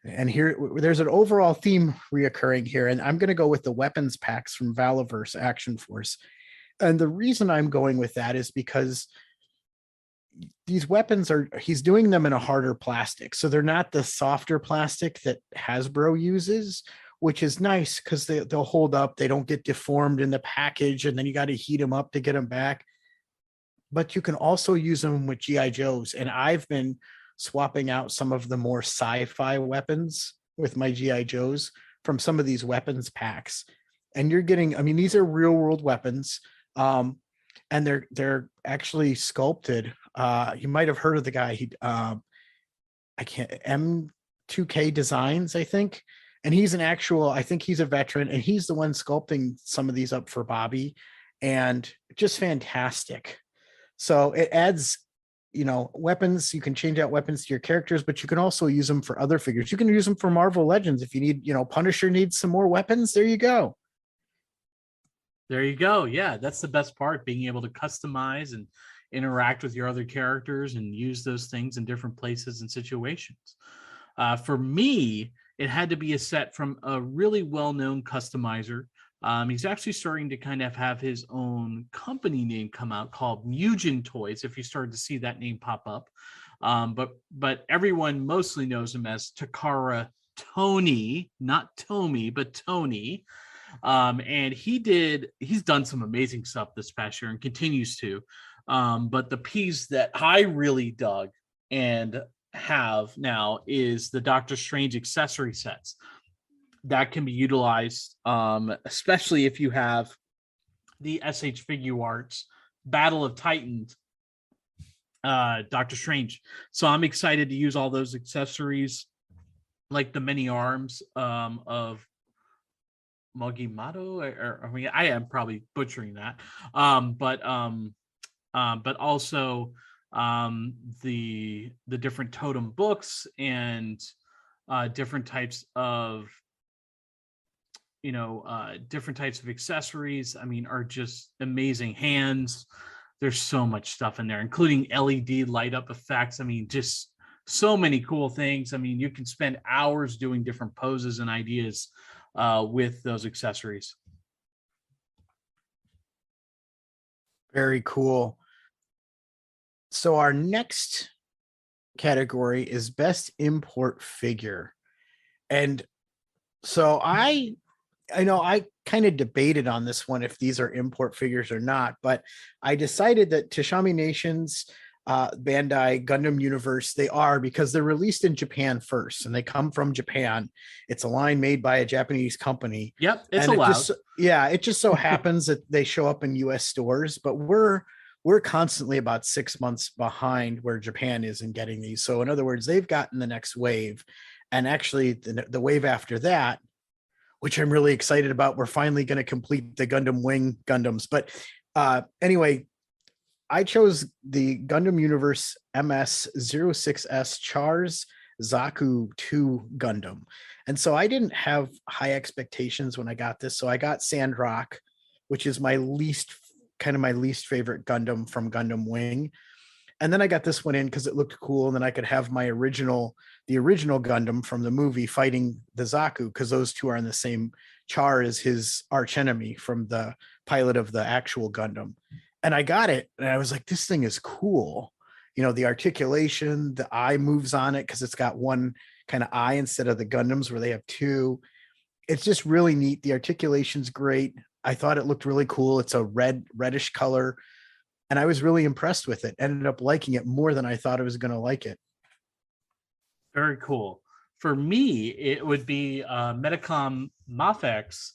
and here there's an overall theme reoccurring here, and I'm going to go with the weapons packs from Valaverse Action Force. And the reason I'm going with that is because these weapons he's doing them in a harder plastic. So they're not the softer plastic that Hasbro uses, which is nice because they'll hold up. They don't get deformed in the package, and then you got to heat them up to get them back. But you can also use them with G.I. Joes. And I've been swapping out some of the more sci-fi weapons with my G.I. Joes from some of these weapons packs. And you're getting, these are real world weapons. And they're actually sculpted. You might have heard of the guy. M2K Designs, I think. And he's I think he's a veteran, and he's the one sculpting some of these up for Bobby, and just fantastic. So it adds, weapons. You can change out weapons to your characters, but you can also use them for other figures. You can use them for Marvel Legends. If you need, Punisher needs some more weapons, there you go.
There you go. Yeah, that's the best part, being able to customize and interact with your other characters and use those things in different places and situations. For me, it had to be a set from a really well-known customizer. He's actually starting to kind of have his own company name come out called Mugen Toys, if you started to see that name pop up. But everyone mostly knows him as Takara Tony, not Tomy, but Tony. And he's done some amazing stuff this past year and continues to. But the piece that I really dug and have now is the Doctor Strange accessory sets that can be utilized, especially if you have the SH Figuarts Battle of Titans Doctor Strange. So I'm excited to use all those accessories, like the many arms of Mogimato, I am probably butchering that, but also the different totem books and different types of different types of accessories, are just amazing. Hands, there's so much stuff in there, including LED light up effects. Just so many cool things. You can spend hours doing different poses and ideas with those accessories.
Very cool. So our next category is best import figure. And so I know I kind of debated on this one, if these are import figures or not, but I decided that Tashami Nations, Bandai, Gundam Universe, they are, because they're released in Japan first and they come from Japan. It's a line made by a Japanese company.
Yep, it's
And
allowed.
it just so happens that they show up in US stores, but we're constantly about 6 months behind where Japan is in getting these. So in other words, they've gotten the next wave. And actually the wave after that, which I'm really excited about, we're finally going to complete the Gundam Wing Gundams. But anyway, I chose the Gundam Universe MS-06S Char's Zaku 2 Gundam. And so I didn't have high expectations when I got this. So I got Sandrock, which is my least favorite Gundam from Gundam Wing. And then I got this one in because it looked cool. And then I could have the original Gundam from the movie fighting the Zaku, because those two are in the same Char as his archenemy from the pilot of the actual Gundam. And I got it. And I was like, this thing is cool. You know, the articulation, the eye moves on it because it's got one kind of eye instead of the Gundams where they have two. It's just really neat. The articulation's great. I thought it looked really cool. It's a reddish color. And I was really impressed with it. Ended up liking it more than I thought I was going to like it.
Very cool. For me, it would be Medicom Mafex,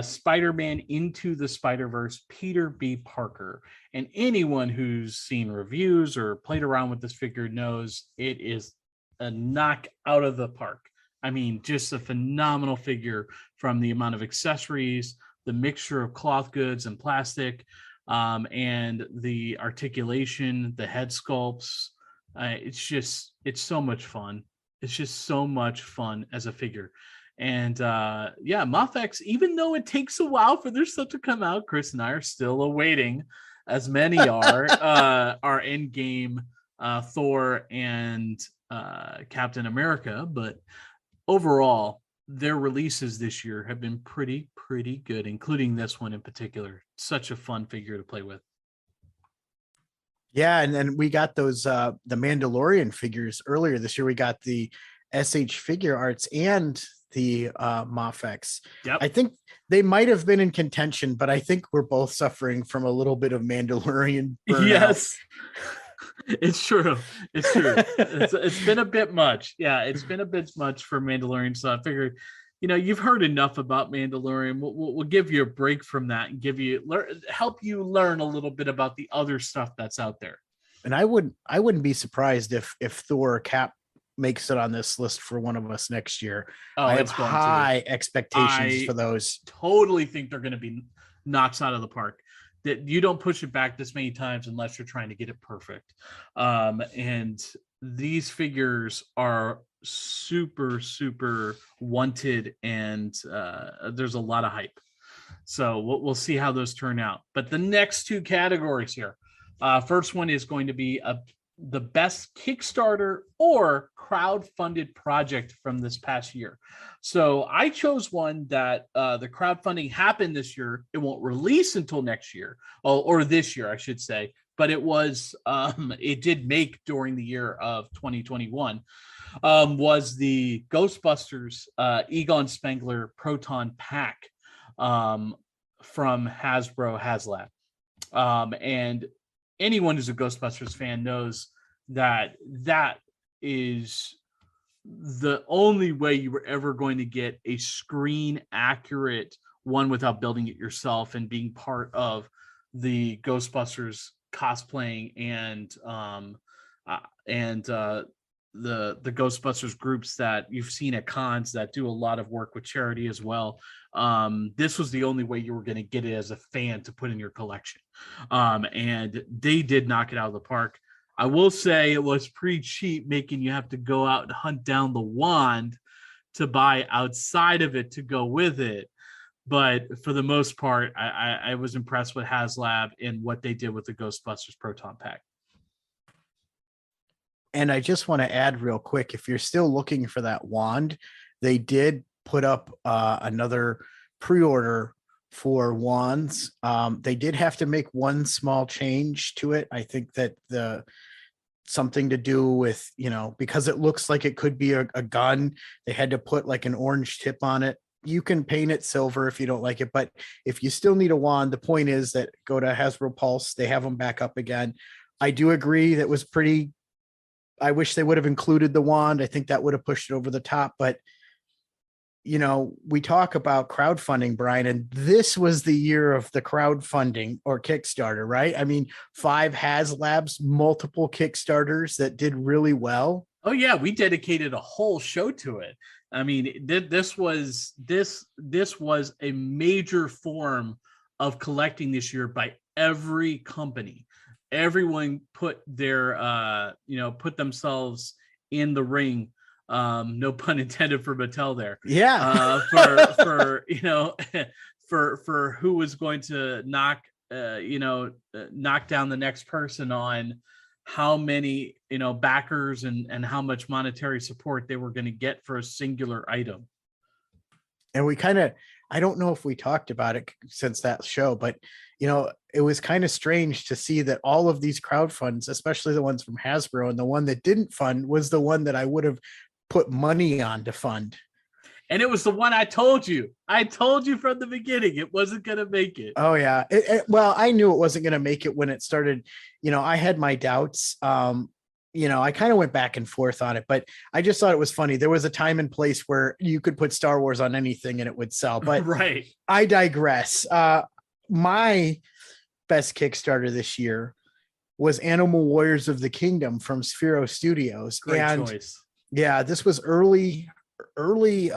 Spider-Man Into the Spider-Verse, Peter B. Parker. And anyone who's seen reviews or played around with this figure knows it is a knock out of the park. I mean, just a phenomenal figure, from the amount of accessories, the mixture of cloth goods and plastic, and the articulation, the head sculpts. It's so much fun. It's just so much fun as a figure. And yeah, Mafex, even though it takes a while for their stuff to come out, Chris and I are still awaiting, as many are, our Endgame Thor and Captain America. But overall, their releases this year have been pretty good, including this one in particular. Such a fun figure to play with.
Yeah, and then we got those the Mandalorian figures earlier this year. We got the SH Figure Arts and the Mafex.
Yep.
I think they might have been in contention, but I think we're both suffering from a little bit of Mandalorian burnout.
Yes. It's true. It's been a bit much. Yeah, it's been a bit much for Mandalorian. So I figured, you've heard enough about Mandalorian. We'll give you a break from that and help you learn a little bit about the other stuff that's out there.
And I wouldn't be surprised if Thor or Cap makes it on this list for one of us next year. I have high expectations for those.
Totally think they're going to be knocks out of the park. That you don't push it back this many times unless you're trying to get it perfect. And these figures are super wanted, and there's a lot of hype. So we'll see how those turn out. But the next two categories here, first one is going to be the best Kickstarter or crowd-funded project from this past year. So I chose one that the crowdfunding happened this year. It won't release until next year, or this year, I should say. But it did make during the year of 2021. Was the Ghostbusters Egon Spengler Proton Pack from Hasbro HasLab. And anyone who's a Ghostbusters fan knows that is the only way you were ever going to get a screen accurate one without building it yourself and being part of the Ghostbusters cosplaying and the Ghostbusters groups that you've seen at cons that do a lot of work with charity as well. This was the only way you were going to get it as a fan to put in your collection. And they did knock it out of the park. I will say it was pretty cheap, making you have to go out and hunt down the wand to buy outside of it to go with it. But for the most part, I was impressed with HasLab and what they did with the Ghostbusters Proton Pack.
And I just want to add real quick, if you're still looking for that wand, they did put up another pre-order for wands. They did have to make one small change to it. I think that something to do with, because it looks like it could be a gun, they had to put like an orange tip on it. You can paint it silver if you don't like it, but if you still need a wand, the point is that go to Hasbro Pulse, they have them back up again. I do agree that was pretty, I wish they would have included the wand. I think that would have pushed it over the top, but we talk about crowdfunding, Brian, and this was the year of the crowdfunding or Kickstarter, right? I mean, 5 HasLabs, multiple Kickstarters that did really well.
Oh yeah, we dedicated a whole show to it. I mean, this was a major form of collecting this year by every company. Everyone put their put themselves in the ring. No pun intended for Mattel there.
Yeah.
For who was going to knock down the next person on how many, backers and how much monetary support they were going to get for a singular item.
And we I don't know if we talked about it since that show, but it was kind of strange to see that all of these crowdfunds, especially the ones from Hasbro, and the one that didn't fund was the one that I would have put money on to fund.
And it was the one I told you from the beginning, it wasn't going to make it.
Oh yeah. Well, I knew it wasn't going to make it when it started. I had my doubts. I kind of went back and forth on it, but I just thought it was funny. There was a time and place where you could put Star Wars on anything and it would sell, but
right.
I digress. My best Kickstarter this year was Animal Warriors of the Kingdom from Sphero Studios.
Great choice.
Yeah, this was early 20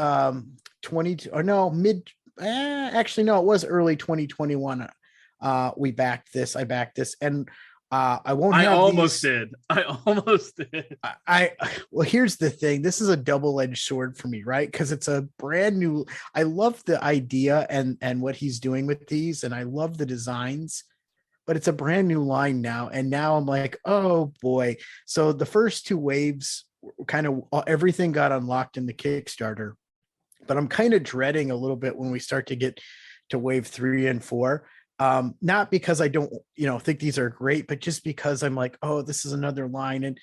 or no, actually no, it was early 2021. I backed this and I won't have
almost did.
Well, here's the thing. This is a double-edged sword for me, right? Because it's a brand new, I love the idea and what he's doing with these, and I love the designs, but it's a brand new line now. And now I'm like, oh boy. So the first 2 waves, kind of everything got unlocked in the Kickstarter, but I'm kind of dreading a little bit when we start to get to wave 3 and 4. Not because I don't, think these are great, but just because I'm like, oh, this is another line. And,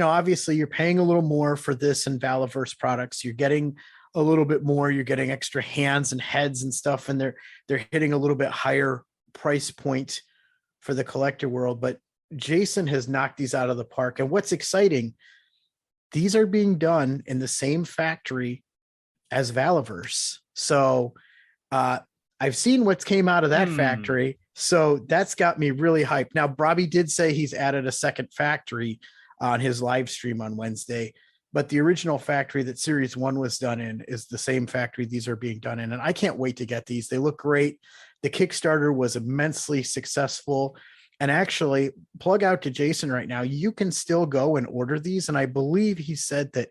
obviously you're paying a little more for this and Valaverse products. You're getting a little bit more, you're getting extra hands and heads and stuff. And they're hitting a little bit higher price point for the collector world, but Jason has knocked these out of the park. And what's exciting, these are being done in the same factory as Valaverse. So, I've seen what's came out of that factory. So that's got me really hyped. Now, Robbie did say he's added a second factory on his live stream on Wednesday, but the original factory that Series 1 was done in is the same factory these are being done in. And I can't wait to get these. They look great. The Kickstarter was immensely successful. And actually, plug out to Jason right now. You can still go and order these. And I believe he said that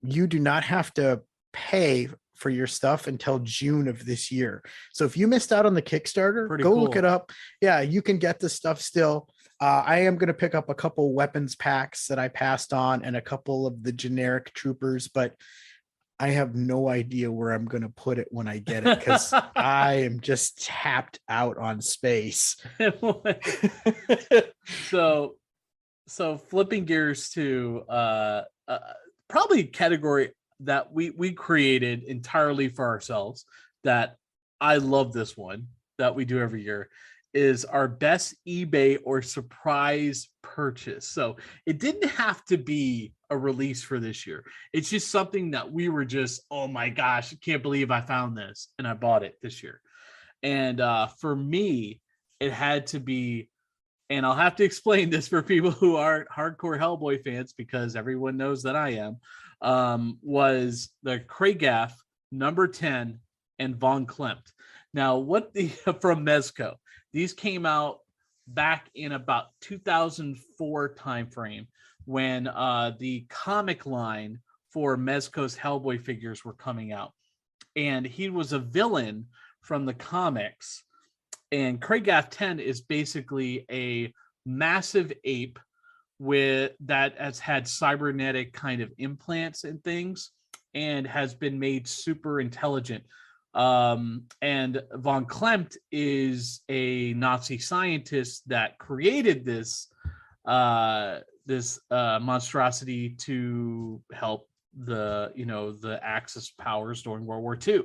you do not have to pay for your stuff until June of this year. So if you missed out on the Kickstarter,
Pretty
go
cool.
Look it up. Yeah, you can get the stuff still. I am going to pick up a couple weapons packs that I passed on and a couple of the generic troopers, but I have no idea where I'm going to put it when I get it because I am just tapped out on space.
So flipping gears to probably a category that we created entirely for ourselves, that I love this one that we do every year, is our best eBay or surprise purchase. So it didn't have to be a release for this year. It's just something that we were just, oh my gosh, I can't believe I found this and I bought it this year. And for me, it had to be, and I'll have to explain this for people who aren't hardcore Hellboy fans because everyone knows that I am, was the Kragaf number 10 and Von Klimt. Now, from Mezco, these came out back in about 2004 timeframe when the comic line for Mezco's Hellboy figures were coming out. And he was a villain from the comics. And Kragaf 10 is basically a massive ape that has had cybernetic kind of implants and things and has been made super intelligent. And Von Klimt is a Nazi scientist that created this this monstrosity to help the Axis powers during World War II.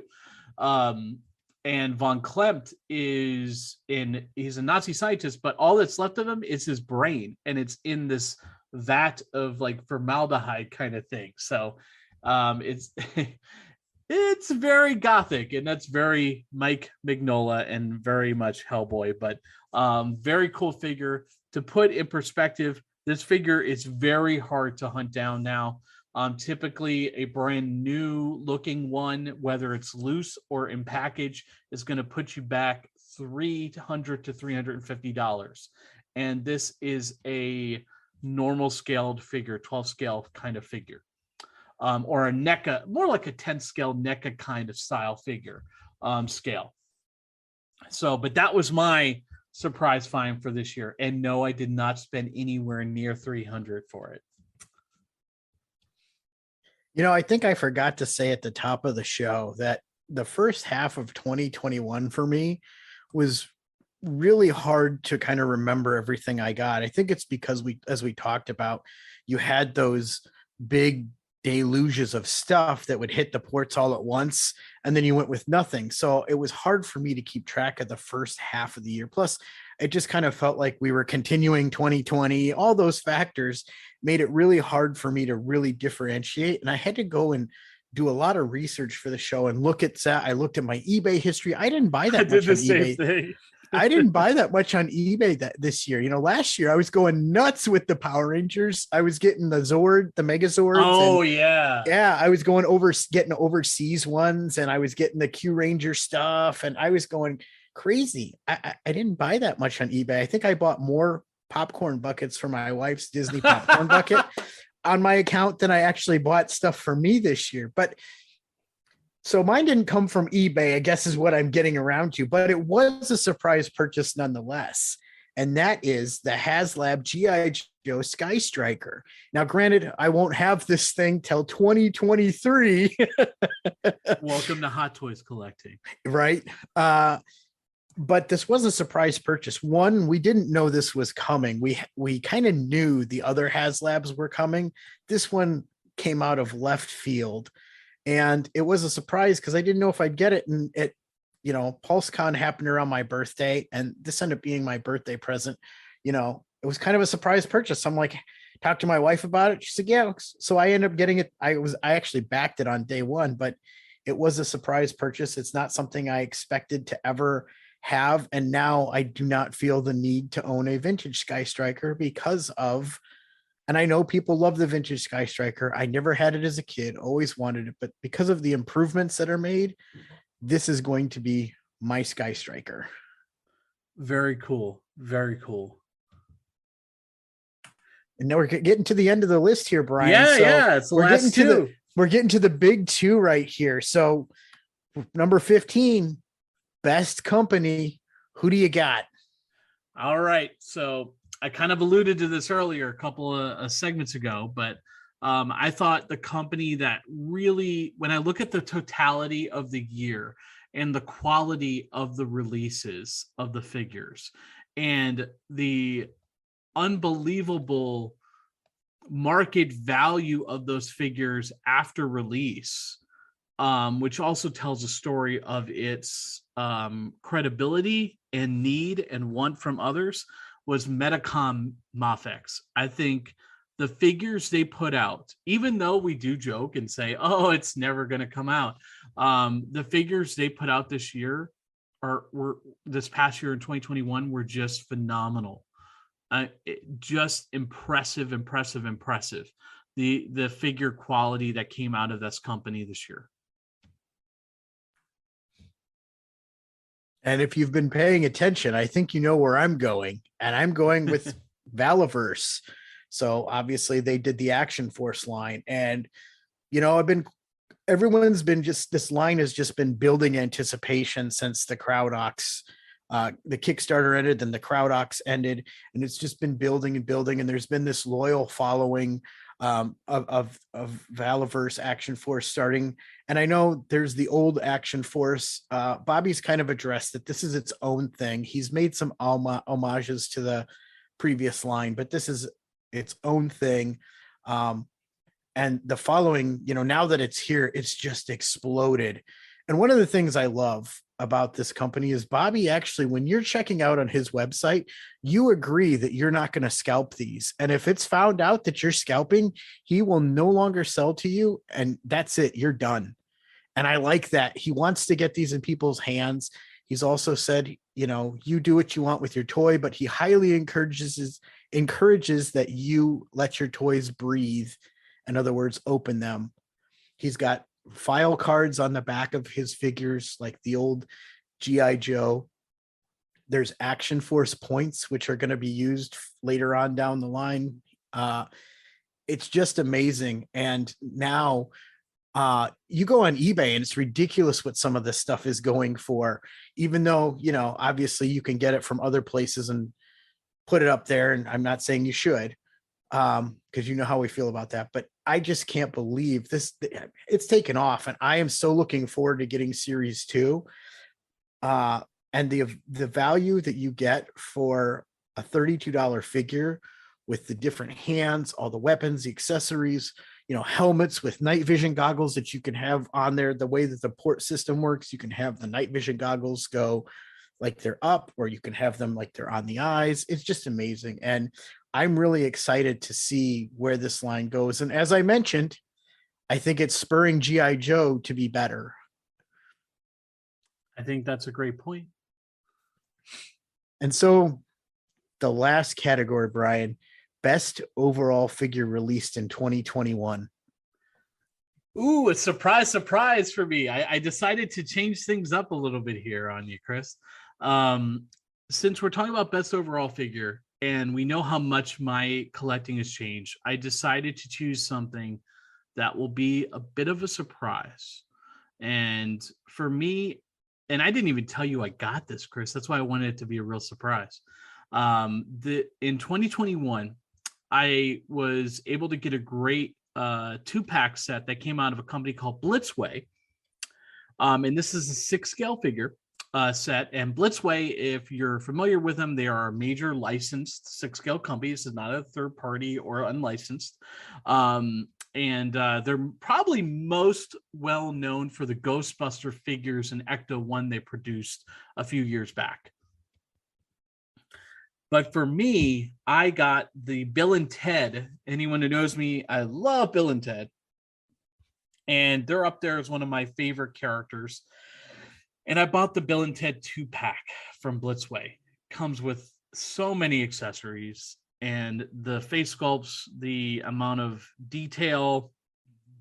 And von Klemt he's a Nazi scientist, but all that's left of him is his brain, and it's in this vat of like formaldehyde kind of thing. So it's it's very gothic, and that's very Mike Mignola and very much Hellboy, but very cool figure. To put in perspective, this figure is very hard to hunt down now. Typically a brand new looking one, whether it's loose or in package, is going to put you back $300 to $350. And this is a normal scaled figure, 12 scale kind of figure, or a NECA, more like a 10 scale NECA kind of style figure scale. So, but that was my surprise find for this year. And no, I did not spend anywhere near 300 for it.
You know, I think I forgot to say at the top of the show that the first half of 2021 for me was really hard to kind of remember everything I got. I think it's because as we talked about, you had those big deluges of stuff that would hit the ports all at once, and then you went with nothing. So it was hard for me to keep track of the first half of the year. Plus, it just kind of felt like we were continuing 2020. All those factors made it really hard for me to really differentiate. And I had to go and do a lot of research for the show and look at that. I looked at my eBay history. I didn't buy that much on eBay. I didn't buy that much on eBay this year. You know, last year I was going nuts with the Power Rangers. I was getting the Megazords.
Oh,
yeah. I was getting overseas ones, and I was getting the Q Ranger stuff, and I was going crazy. I didn't buy that much on eBay. I think I bought more popcorn buckets for my wife's Disney popcorn bucket on my account than I actually bought stuff for me this year. But so mine didn't come from eBay, I guess is what I'm getting around to, but it was a surprise purchase nonetheless. And that is the HasLab G.I. Joe Sky Striker. Now, granted, I won't have this thing till 2023.
Welcome to Hot Toys collecting.
Right. But this was a surprise purchase. One, we didn't know this was coming. We kind of knew the other HasLabs were coming. This one came out of left field. And it was a surprise because I didn't know if I'd get it. And it, you know, PulseCon happened around my birthday, and this ended up being my birthday present. You know, it was kind of a surprise purchase. I'm like, talked to my wife about it. She said, yeah. So I ended up getting it. I actually backed it on day one, but it was a surprise purchase. It's not something I expected to ever have. And now I do not feel the need to own a vintage Sky Striker because of, and I know people love the vintage Sky Striker. I never had it as a kid, always wanted it, but because of the improvements that are made, this is going to be my Sky Striker.
Very cool. Very cool.
And now we're getting to the end of the list here, Brian.
Yeah, it's the last two.
We're getting to the big two right here. So number 15, best company. Who do you got?
All right. So I kind of alluded to this earlier a couple of segments ago, but I thought the company that really, when I look at the totality of the year and the quality of the releases of the figures and the unbelievable market value of those figures after release, which also tells a story of its credibility and need and want from others, was Medicom Mafex. I think the figures they put out, even though we do joke and say, oh, it's never going to come out, the figures they put out this year were this past year in 2021 were just phenomenal. Just impressive. The figure quality that came out of this company this year.
And if you've been paying attention, I think you know where I'm going, and I'm going with Valaverse. So obviously they did the Action Force line, and you know, everyone's been this line has just been building anticipation since the Crowdox, the Kickstarter ended, then the Crowdox ended, and it's just been building and building. And there's been this loyal following of Valaverse Action Force starting. And I know there's the old Action Force. Bobby's kind of addressed that this is its own thing. He's made some homages to the previous line, but this is its own thing. And the following, now that it's here, it's just exploded. And one of the things I love about this company is Bobby actually, when you're checking out on his website, you agree that you're not going to scalp these. And if it's found out that you're scalping, he will no longer sell to you. And that's it. You're done. And I like that. He wants to get these in people's hands. He's also said, you do what you want with your toy, but he highly encourages that you let your toys breathe. In other words, open them. He's got file cards on the back of his figures, like the old G.I. Joe. There's Action Force points, which are going to be used later on down the line. It's just amazing. And now you go on eBay and it's ridiculous what some of this stuff is going for, even though, obviously you can get it from other places and put it up there. And I'm not saying you should, because you know how we feel about that, but I just can't believe this. It's taken off, and I am so looking forward to getting series 2. And the value that you get for a $32 figure with the different hands, all the weapons, the accessories, helmets with night vision goggles that you can have on there. The way that the port system works, you can have the night vision goggles go like they're up, or you can have them like they're on the eyes. It's just amazing. And I'm really excited to see where this line goes. And as I mentioned, I think it's spurring G.I. Joe to be better.
I think that's a great point.
And so the last category, Brian, best overall figure released in 2021.
Ooh, a surprise for me. I decided to change things up a little bit here on you, Chris. Since we're talking about best overall figure, and we know how much my collecting has changed, I decided to choose something that will be a bit of a surprise. And for me, and I didn't even tell you I got this, Chris. That's why I wanted it to be a real surprise. In 2021, I was able to get a great 2-pack set that came out of a company called Blitzway. And this is a 6-scale figure set. And Blitzway, if you're familiar with them, they are a major licensed 6-scale company. This is not a third party or unlicensed. And they're probably most well known for the Ghostbuster figures and Ecto-1 they produced a few years back. But for me, I got the Bill and Ted. Anyone who knows me, I love Bill and Ted. And they're up there as one of my favorite characters. And I bought the Bill and Ted 2-pack from Blitzway. Comes with so many accessories, and the face sculpts, the amount of detail,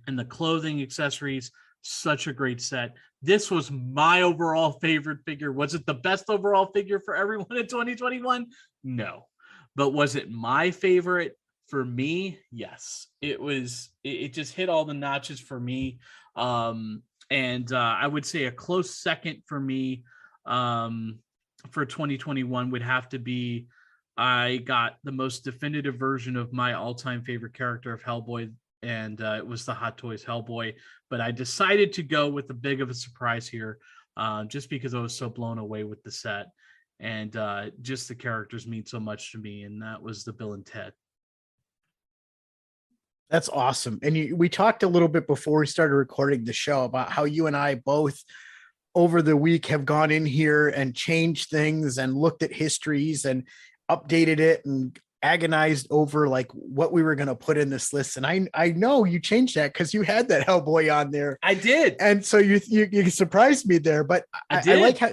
and the clothing accessories. Such a great set. This was my overall favorite figure. Was it the best overall figure for everyone in 2021? No. But was it my favorite? For me, yes. It was. It just hit all the notches for me. And I would say a close second for me for 2021 would have to be, I got the most definitive version of my all-time favorite character of Hellboy, and it was the Hot Toys Hellboy. But I decided to go with a big of a surprise here, just because I was so blown away with the set, and just the characters mean so much to me, and that was the Bill and Ted.
That's awesome. And we talked a little bit before we started recording the show about how you and I both over the week have gone in here and changed things and looked at histories and updated it and agonized over like what we were going to put in this list. And I know you changed that because you had that Hellboy on there.
I did.
And so you surprised me there, but I like how,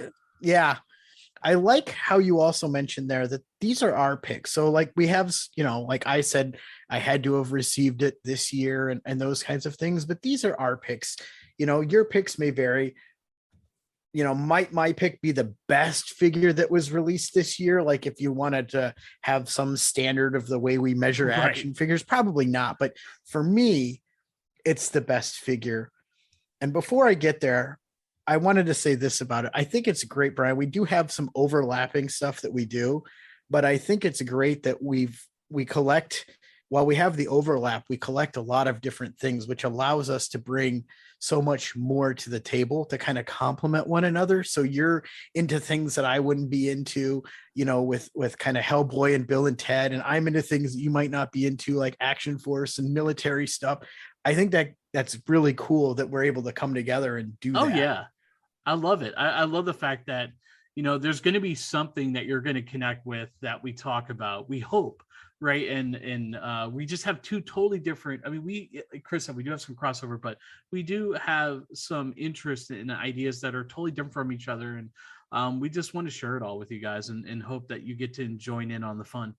I like how you also mentioned there that these are our picks. So like we have, like I said, I had to have received it this year and those kinds of things, but these are our picks. Your picks may vary. Might my pick be the best figure that was released this year? Like if you wanted to have some standard of the way we measure action figures, probably not. But for me, it's the best figure. And before I get there, I wanted to say this about it. I think it's great, Brian. We do have some overlapping stuff that we do, but I think it's great that we collect while we have the overlap, we collect a lot of different things, which allows us to bring so much more to the table to kind of complement one another. So you're into things that I wouldn't be into, with kind of Hellboy and Bill and Ted, and I'm into things that you might not be into, like Action Force and military stuff. I think that's really cool that we're able to come together and do that.
Oh yeah, I love it. I love the fact that there's going to be something that you're going to connect with that we talk about. We hope, right? And we just have two totally different. I mean, like Chris said, we do have some crossover, but we do have some interest in ideas that are totally different from each other, and we just want to share it all with you guys and hope that you get to join in on the fun.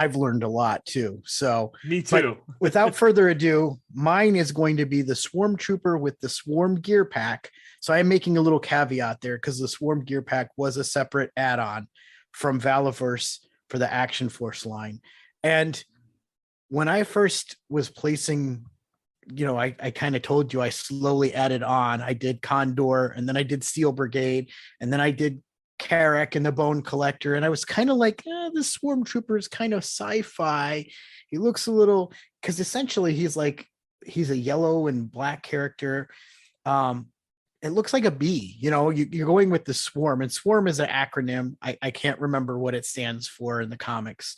I've learned a lot too. So
Me too.
Without further ado, mine is going to be the Swarm Trooper with the Swarm Gear Pack. So I'm making a little caveat there because the Swarm Gear Pack was a separate add-on from Valaverse for the Action Force line. And when I first was placing, I kind of told you I slowly added on. I did Condor, and then I did Steel Brigade, and then I did Carrack and the Bone Collector, and I was kind of like, this Swarm Trooper is kind of sci-fi. He looks a little, because essentially he's a yellow and black character. It looks like a bee. You're going with the Swarm, and Swarm is an acronym. I can't remember what it stands for in the comics.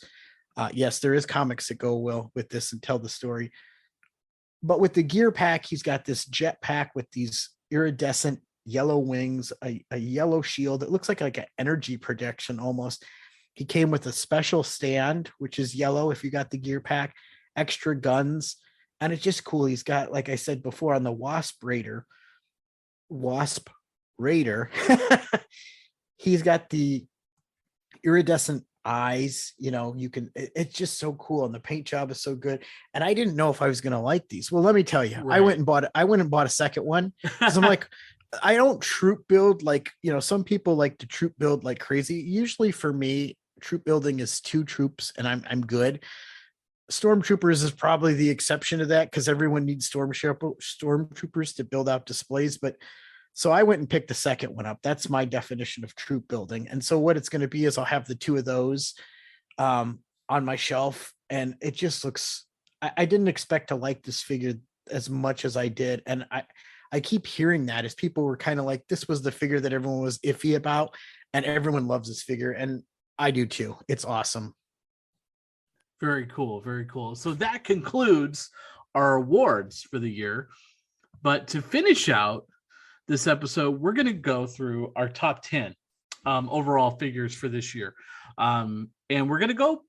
Yes, there is comics that go well with this and tell the story. But with the gear pack, he's got this jet pack with these iridescent yellow wings, a yellow shield. It looks like an energy projection almost. He came with a special stand, which is yellow if you got the gear pack, extra guns, and it's just cool. He's got, like I said before, on the Wasp Raider, he's got the iridescent eyes. It's just so cool, and the paint job is so good. And I didn't know if I was going to like these. Well, let me tell you,
Right.
I went and bought a second one because I'm like, I don't troop build like, some people like to troop build like crazy. Usually for me, troop building is 2 troops and I'm good. Stormtroopers is probably the exception to that because everyone needs stormtroopers to build out displays. But so I went and picked the second one up. That's my definition of troop building. And so what it's going to be is I'll have the 2 of those on my shelf, and it just looks, I didn't expect to like this figure as much as I did. And I keep hearing that as people were kind of like, this was the figure that everyone was iffy about, and everyone loves this figure. And I do too. It's awesome.
Very cool. Very cool. So that concludes our awards for the year. But to finish out this episode, we're going to go through our top 10 overall figures for this year. And we're going to go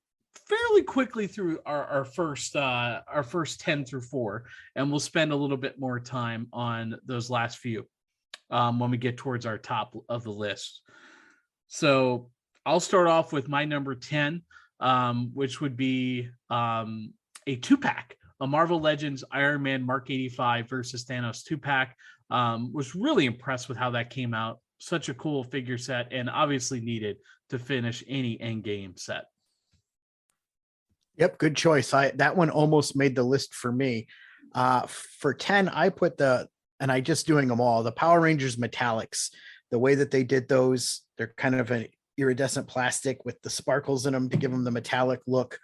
fairly quickly through our first 10 through 4, and we'll spend a little bit more time on those last few when we get towards our top of the list. So I'll start off with my number 10, which would be a 2-pack, a Marvel Legends Iron Man Mark 85 versus Thanos 2-pack. Was really impressed with how that came out. Such a cool figure set, and obviously needed to finish any Endgame set.
Yep, good choice. That one almost made the list for me. For 10, I put and I just doing them all, the Power Rangers Metallics. The way that they did those, they're kind of an iridescent plastic with the sparkles in them to give them the metallic look.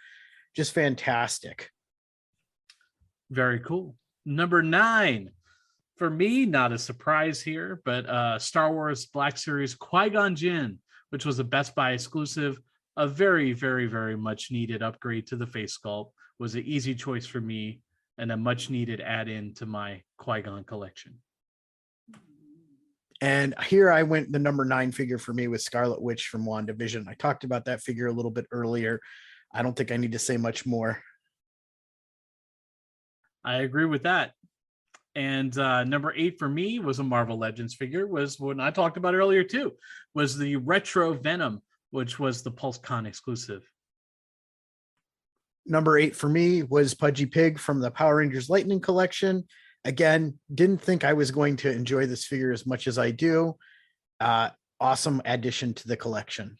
Just fantastic.
Very cool. Number 9. For me, not a surprise here, but Star Wars Black Series Qui-Gon Jinn, which was a Best Buy exclusive. A very, very, very much needed upgrade to the face sculpt. Was an easy choice for me and a much needed add-in to my Qui-Gon collection.
And here I went, the number 9 figure for me was Scarlet Witch from WandaVision. I talked about that figure a little bit earlier. I don't think I need to say much more.
I agree with that. And number 8 for me was a Marvel Legends figure, was what I talked about earlier too, was the Retro Venom, which was the PulseCon exclusive.
Number 8 for me was Pudgy Pig from the Power Rangers Lightning Collection. Again, didn't think I was going to enjoy this figure as much as I do. Awesome addition to the collection.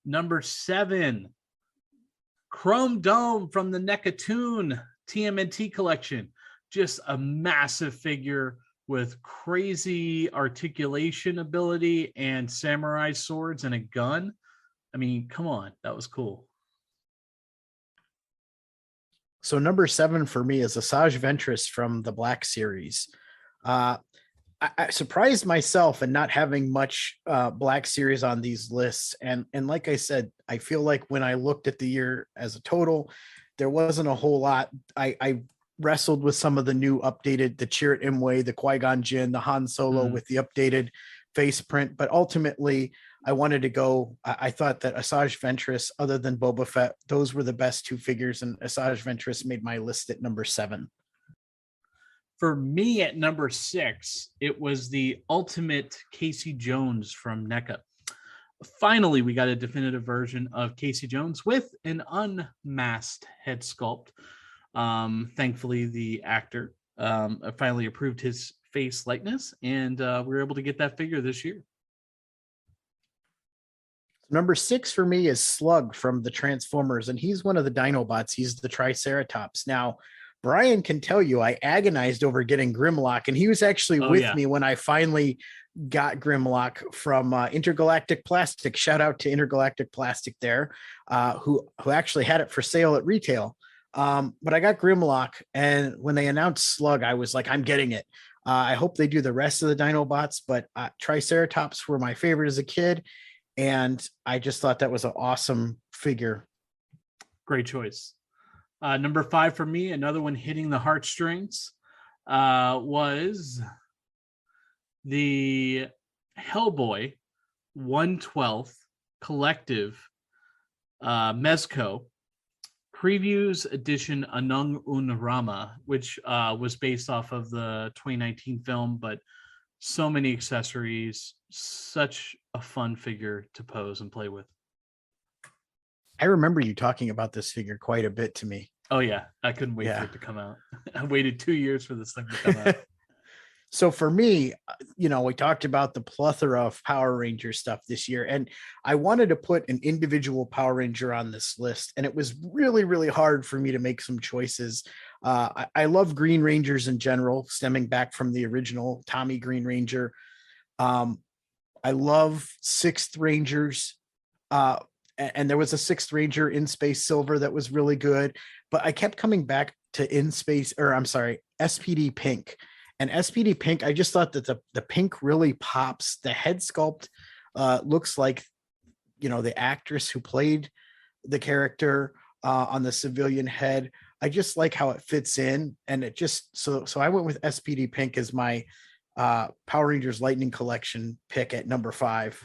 Number 7, Chrome Dome from the Nekatoon TMNT collection. Just a massive figure with crazy articulation ability and samurai swords and a gun. I mean, come on, that was cool.
So number 7 for me is Asajj Ventress from the Black series. I surprised myself in not having much Black series on these lists. And like I said, I feel like when I looked at the year as a total, there wasn't a whole lot. I wrestled with some of the new updated, the Chirrut Imwe, the Qui-Gon Jinn, the Han Solo with the updated face print. But ultimately, I wanted to go. I thought that Asajj Ventress, other than Boba Fett, those were the best 2 figures. And Asajj Ventress made my list at number 7.
For me at number 6, it was the Ultimate Casey Jones from NECA. Finally, we got a definitive version of Casey Jones with an unmasked head sculpt. Thankfully, the actor finally approved his face likeness, and we were able to get that figure this year.
Number 6 for me is Slug from the Transformers, and he's one of the Dinobots. He's the Triceratops. Now, Brian can tell you I agonized over getting Grimlock, and he was actually with me when I finally got Grimlock from Intergalactic Plastic. Shout out to Intergalactic Plastic there, who actually had it for sale at retail. But I got Grimlock, and when they announced Slug, I was like, I'm getting it. I hope they do the rest of the Dinobots, but Triceratops were my favorite as a kid, and I just thought that was an awesome figure.
Great choice. Number 5 for me, another one hitting the heartstrings, was the Hellboy 1/12 collective Mezco previews edition Anung Unrama, which was based off of the 2019 film, but so many accessories, such a fun figure to pose and play with.
I remember you talking about this figure quite a bit to me.
Oh yeah, I couldn't wait for it to come out. I waited 2 years for this thing to come out.
So for me, we talked about the plethora of Power Ranger stuff this year, and I wanted to put an individual Power Ranger on this list, and it was really, really hard for me to make some choices. I love Green Rangers in general, stemming back from the original Tommy Green Ranger. I love Sixth Rangers. And there was a Sixth Ranger in Space Silver that was really good, but I kept coming back to SPD Pink. And SPD Pink, I just thought that the pink really pops. The head sculpt looks like, the actress who played the character on the civilian head. I just like how it fits in, and it just so I went with SPD Pink as my Power Rangers Lightning Collection pick at number 5.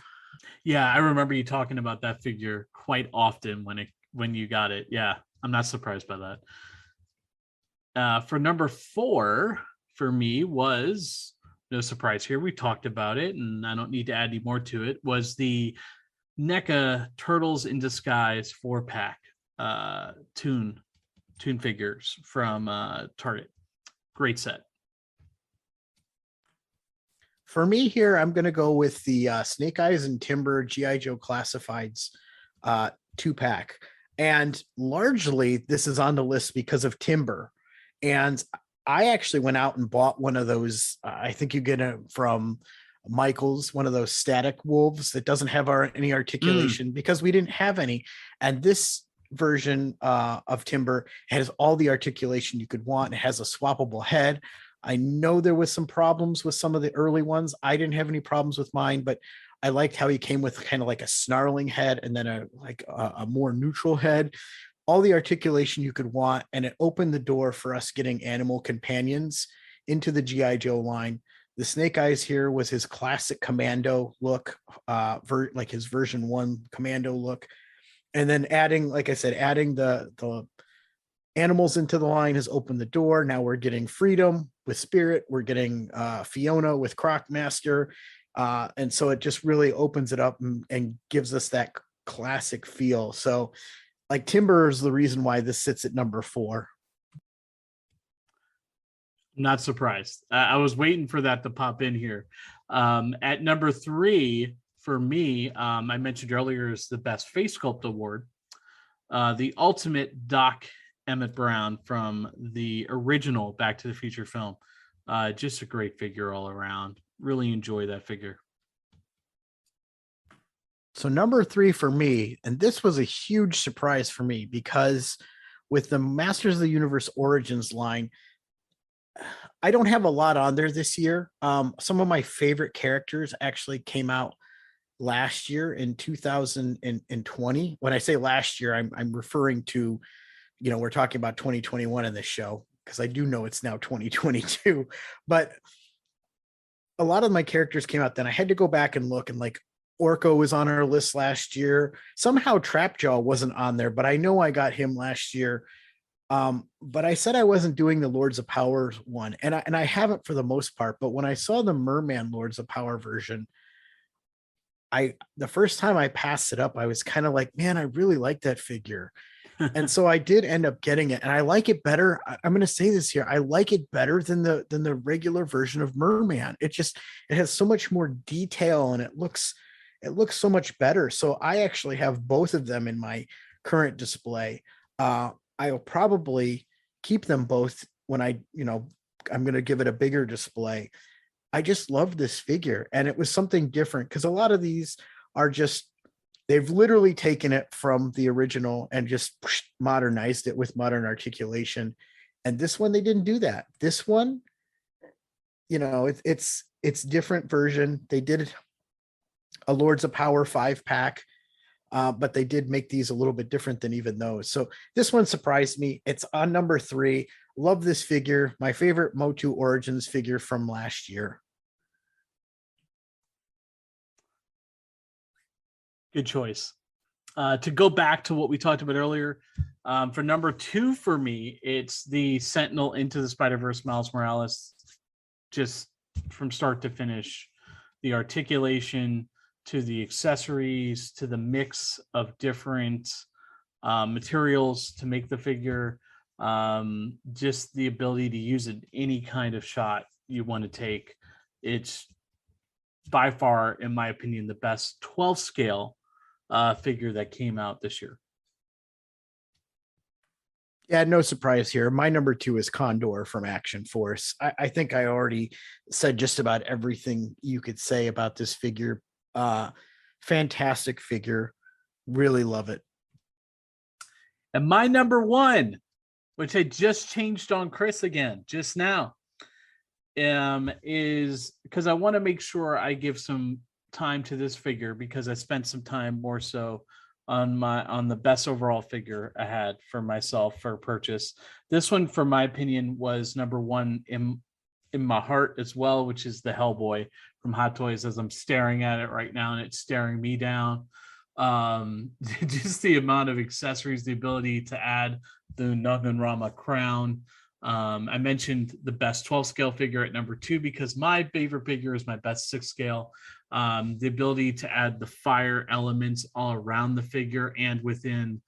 Yeah, I remember you talking about that figure quite often when you got it. Yeah, I'm not surprised by that. For number 4 for me was, no surprise here, we talked about it, and I don't need to add any more to it, was the NECA Turtles in Disguise 4-pack Toon figures from Target. Great set.
For me here, I'm going to go with the Snake Eyes and Timber G.I. Joe Classifieds 2-pack. And largely, this is on the list because of Timber. And I actually went out and bought one of those. I think you get it from Michael's, one of those static wolves that doesn't have any articulation because we didn't have any. And this version of Timber has all the articulation you could want. It has a swappable head. I know there was some problems with some of the early ones. I didn't have any problems with mine, but I liked how he came with kind of like a snarling head and then a more neutral head. All the articulation you could want, and it opened the door for us getting animal companions into the G.I. Joe line. The Snake Eyes here was his classic commando look, like his version 1 commando look. And then adding the animals into the line has opened the door. Now we're getting Freedom with Spirit. We're getting Fiona with Crocmaster. And so it just really opens it up and gives us that classic feel. So like Timber is the reason why this sits at number 4.
Not surprised. I was waiting for that to pop in here. At number 3 for me, I mentioned earlier, is the Best Face Sculpt Award. The Ultimate Doc Emmett Brown from the original Back to the Future film. Just a great figure all around. Really enjoy that figure.
So number 3 for me, and this was a huge surprise for me because with the Masters of the Universe Origins line, I don't have a lot on there this year. Some of my favorite characters actually came out last year in 2020. When I say last year, I'm referring to, we're talking about 2021 in this show, because I do know it's now 2022. But a lot of my characters came out then. I had to go back and look, and like Orko was on our list last year. Somehow Trapjaw wasn't on there, but I know I got him last year. But I said I wasn't doing the Lords of Power one, and I haven't for the most part. But when I saw the Merman Lords of Power version, the first time I passed it up, I was kind of like, man, I really like that figure. And so I did end up getting it, and I like it better. I'm going to say this here. I like it better than the regular version of Merman. It has so much more detail, and it looks so much better. So I actually have both of them in my current display. I'll probably keep them both when I'm going to give it a bigger display. I just love this figure, and it was something different, because a lot of these are just, they've literally taken it from the original and just modernized it with modern articulation. And this one, they didn't do that. This one, it's different version. They did a Lords of Power 5-pack, but they did make these a little bit different than even those. So this one surprised me. It's on number 3. Love this figure. My favorite Motu Origins figure from last year.
Good choice. To go back to what we talked about earlier, for number 2 for me, it's the Sentinel Into the Spider-Verse Miles Morales. Just from start to finish, the articulation to the accessories to the mix of different materials to make the figure, just the ability to use it any kind of shot you want to take. It's by far, in my opinion, the best 12 scale figure that came out this year.
Yeah, no surprise here. My number 2 is Condor from Action Force. I think I already said just about everything you could say about this figure. Fantastic figure. Really love it.
And my number 1, which I just changed on Chris again just now, is because I want to make sure I give some time to this figure, because I spent some time more so on the best overall figure I had for myself for purchase. This one, for my opinion, was number 1 in my heart as well, which is the Hellboy from Hot Toys, as I'm staring at it right now, and it's staring me down. Just the amount of accessories, the ability to add the Naganrama crown. I mentioned the best 12 scale figure at number 2 because my favorite figure is my best 6 scale. The ability to add the fire elements all around the figure and within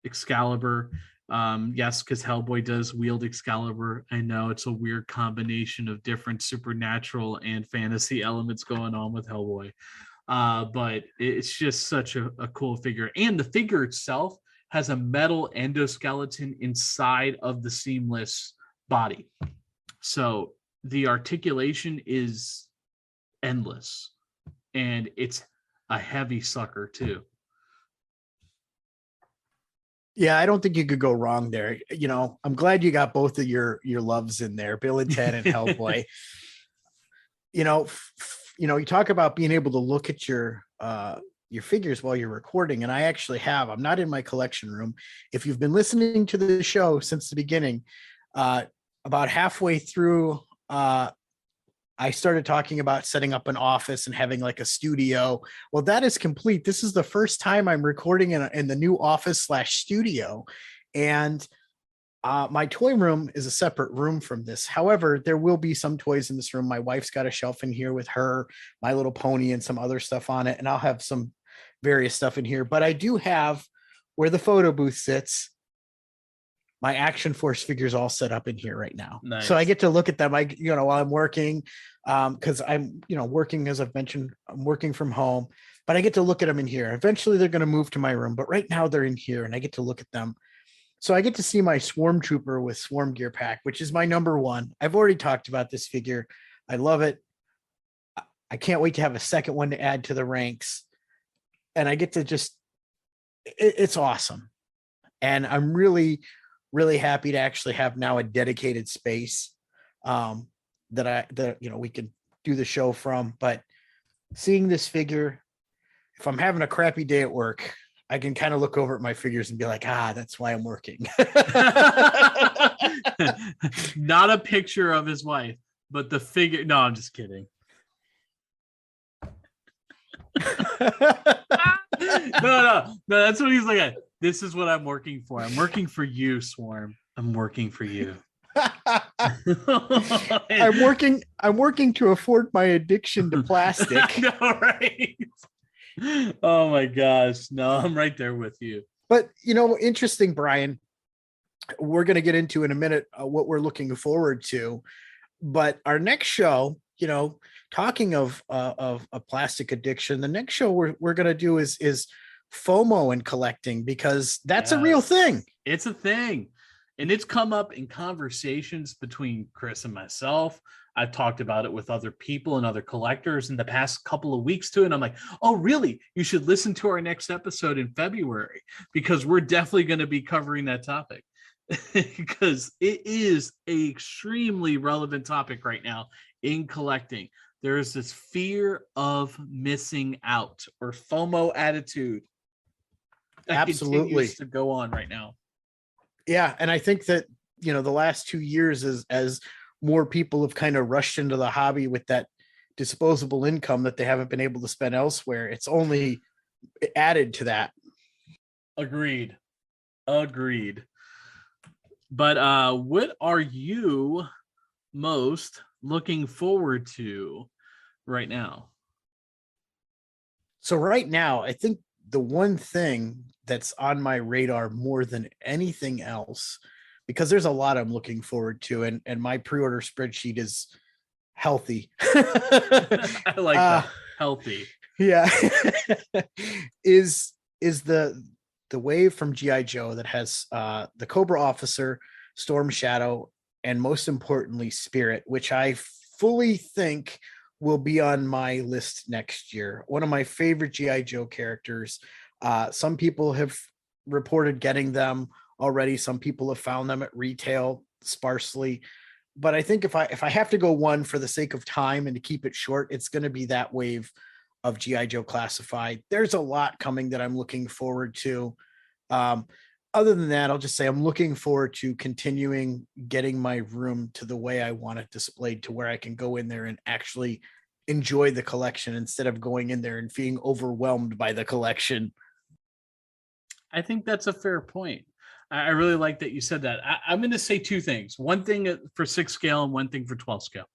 Excalibur. Yes, because Hellboy does wield Excalibur. I know it's a weird combination of different supernatural and fantasy elements going on with Hellboy. But it's just such a cool figure. And the figure itself has a metal endoskeleton inside of the seamless body. So the articulation is endless. And it's a heavy sucker too.
Yeah, I don't think you could go wrong there. I'm glad you got both of your loves in there, Bill and Ted and Hellboy. You talk about being able to look at your figures while you're recording, and I actually have. I'm not in my collection room. If you've been listening to the show since the beginning, about halfway through, I started talking about setting up an office and having like a studio. Well, that is complete. This is the first time I'm recording in the new office / studio. And my toy room is a separate room from this. However, there will be some toys in this room. My wife's got a shelf in here with her My Little Pony and some other stuff on it. And I'll have some various stuff in here. But I do have, where the photo booth sits, my Action Force figures all set up in here right now.
Nice.
So I get to look at them, while I'm working, because I'm, working, as I've mentioned, I'm working from home, but I get to look at them in here. Eventually they're going to move to my room, but right now they're in here and I get to look at them. So I get to see my Swarm Trooper with Swarm Gear Pack, which is my number 1. I've already talked about this figure. I love it. I can't wait to have a second one to add to the ranks. And I get to just, it's awesome. And I'm really, really happy to actually have now a dedicated space that we can do the show from. But seeing this figure, if I'm having a crappy day at work, I can kind of look over at my figures and be like, that's why I'm working.
Not a picture of his wife, but the figure. No, I'm just kidding. No, that's what he's like at. This is what I'm working for. I'm working for you, Swarm. I'm working for you.
I'm working to afford my addiction to plastic.
No, right? Oh my gosh. No, I'm right there with you.
But interesting, Brian. We're going to get into in a minute what we're looking forward to. But our next show, talking of a plastic addiction, the next show we're going to do is FOMO and collecting, because that's a real thing.
It's a thing. And it's come up in conversations between Chris and myself. I've talked about it with other people and other collectors in the past couple of weeks too. And I'm like, oh, really? You should listen to our next episode in February, because we're definitely going to be covering that topic because it is an extremely relevant topic right now in collecting. There's this fear of missing out, or FOMO attitude that continues to go on right now.
Yeah. And I think that, the last 2 years as more people have kind of rushed into the hobby with that disposable income that they haven't been able to spend elsewhere, it's only added to that.
Agreed. But what are you most looking forward to right now?
So right now, I think the one thing that's on my radar more than anything else, because there's a lot I'm looking forward to, and my pre-order spreadsheet is healthy.
I like that. Healthy.
Yeah. is the wave from G.I. Joe that has the Cobra Officer, Storm Shadow, and most importantly, Spirit, which I fully think will be on my list next year. One of my favorite G.I. Joe characters. Some people have reported getting them already. Some people have found them at retail sparsely. But I think if I have to go one for the sake of time and to keep it short, it's going to be that wave of G.I. Joe Classified. There's a lot coming that I'm looking forward to. Other than that, I'll just say I'm looking forward to continuing getting my room to the way I want it displayed, to where I can go in there and actually enjoy the collection instead of going in there and being overwhelmed by the collection.
I think that's a fair point. I really like that you said that. I'm going to say two things. One thing for 6 scale and one thing for 12 scale.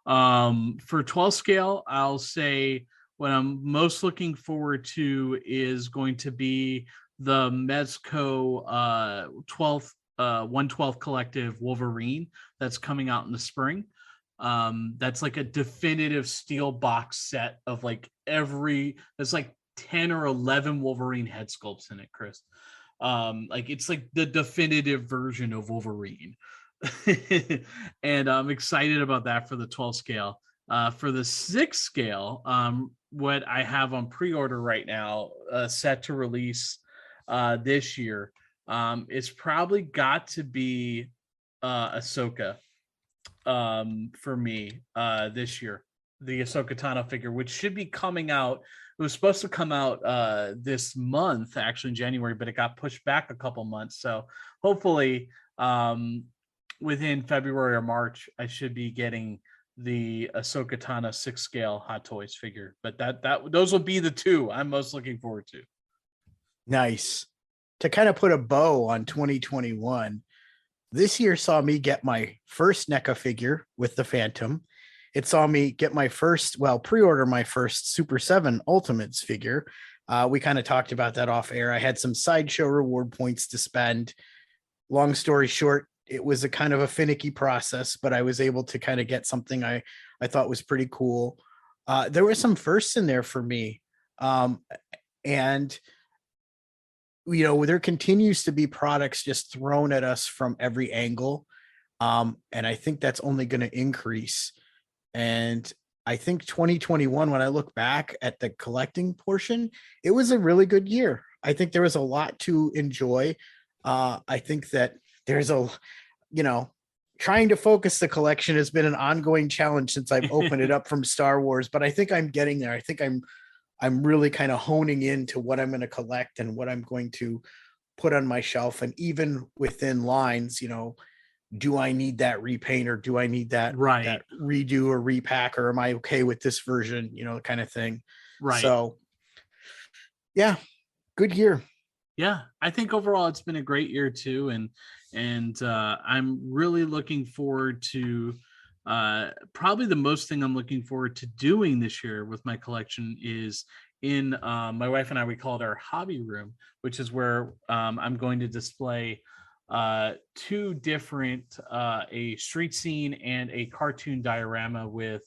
For 12 scale, I'll say what I'm most looking forward to is going to be the Mezco 112th Collective Wolverine that's coming out in the spring. That's like a definitive steel box set of like there's like 10 or 11 Wolverine head sculpts in it, Chris. Like it's like the definitive version of Wolverine. And I'm excited about that for the 12 scale. For the 6 scale, what I have on pre-order right now, set to release this year, it's probably got to be Ahsoka for me this year. The Ahsoka Tano figure, which should be coming out. It was supposed to come out this month, actually in January, but it got pushed back a couple months. So hopefully within February or March, I should be getting the Ahsoka Tano 6 scale Hot Toys figure. But those will be the two I'm most looking forward to.
Nice. To kind of put a bow on 2021, this year saw me get my first NECA figure with the Phantom. It saw me get pre-order my first Super 7 Ultimates figure. We kind of talked about that off air. I had some sideshow reward points to spend. Long story short, it was a kind of a finicky process, but I was able to kind of get something I thought was pretty cool. There were some firsts in there for me. And there continues to be products just thrown at us from every angle. And I think that's only going to increase. And I think 2021, when I look back at the collecting portion, it was a really good year. I think there was a lot to enjoy. I think that there's trying to focus the collection has been an ongoing challenge since I've opened it up from Star Wars, but I think I'm getting there. I think I'm really kind of honing into what I'm going to collect and what I'm going to put on my shelf. And even within lines, do I need that repaint or do I need that,
Right.
that redo or repack, or am I okay with this version, kind of thing.
Right.
So yeah, good year.
Yeah, I think overall it's been a great year too, and I'm really looking forward to probably the most thing I'm looking forward to doing this year with my collection is in my wife and I, we call it our hobby room, which is where I'm going to display two different a street scene and a cartoon diorama with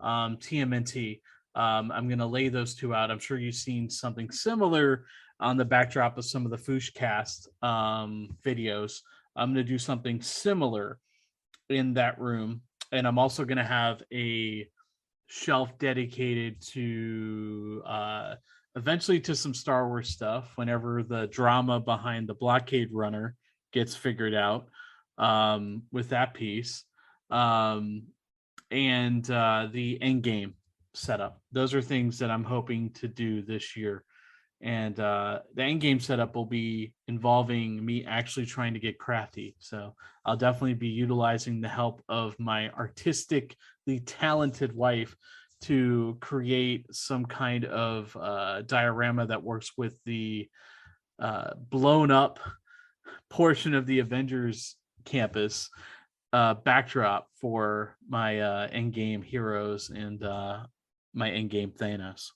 TMNT. I'm going to lay those two out. I'm sure you've seen something similar on the backdrop of some of the Fooshcast videos. I'm going to do something similar in that room. And I'm also going to have a shelf dedicated to eventually to some Star Wars stuff whenever the drama behind the Blockade Runner gets figured out with that piece. And the Endgame setup. Those are things that I'm hoping to do this year. And the Endgame setup will be involving me actually trying to get crafty. So I'll definitely be utilizing the help of my artistically talented wife to create some kind of diorama that works with the blown up portion of the Avengers campus backdrop for my Endgame heroes and my Endgame Thanos.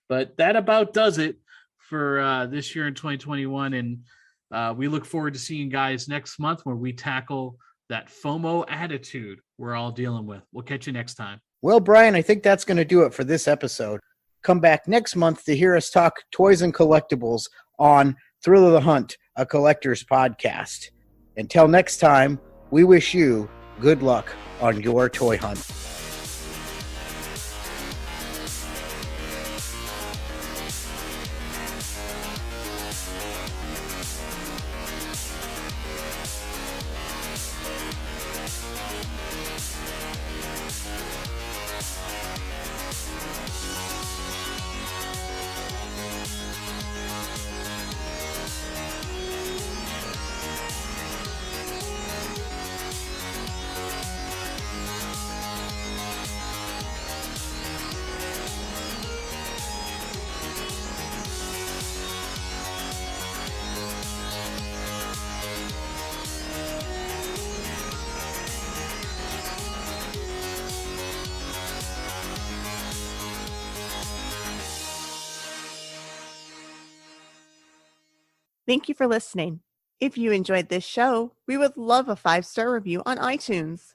But that about does it for this year in 2021. And we look forward to seeing you guys next month where we tackle that FOMO attitude we're all dealing with. We'll catch you next time.
Well, Brian, I think that's going to do it for this episode. Come back next month to hear us talk toys and collectibles on Thrill of the Hunt, a collector's podcast. Until next time, we wish you good luck on your toy hunt.
Thank you for listening. If you enjoyed this show, we would love a 5-star review on iTunes.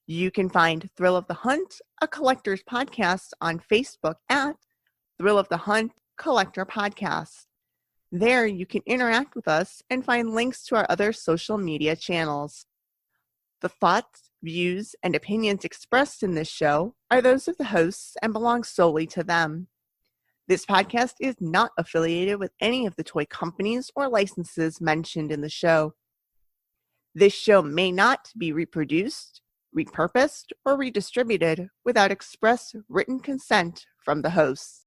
You can find Thrill of the Hunt, a collector's podcast, on Facebook at Thrill of the Hunt Collector Podcast. There you can interact with us and find links to our other social media channels. The thoughts, views, and opinions expressed in this show are those of the hosts and belong solely to them. This podcast is not affiliated with any of the toy companies or licenses mentioned in the show. This show may not be reproduced, repurposed, or redistributed without express written consent from the hosts.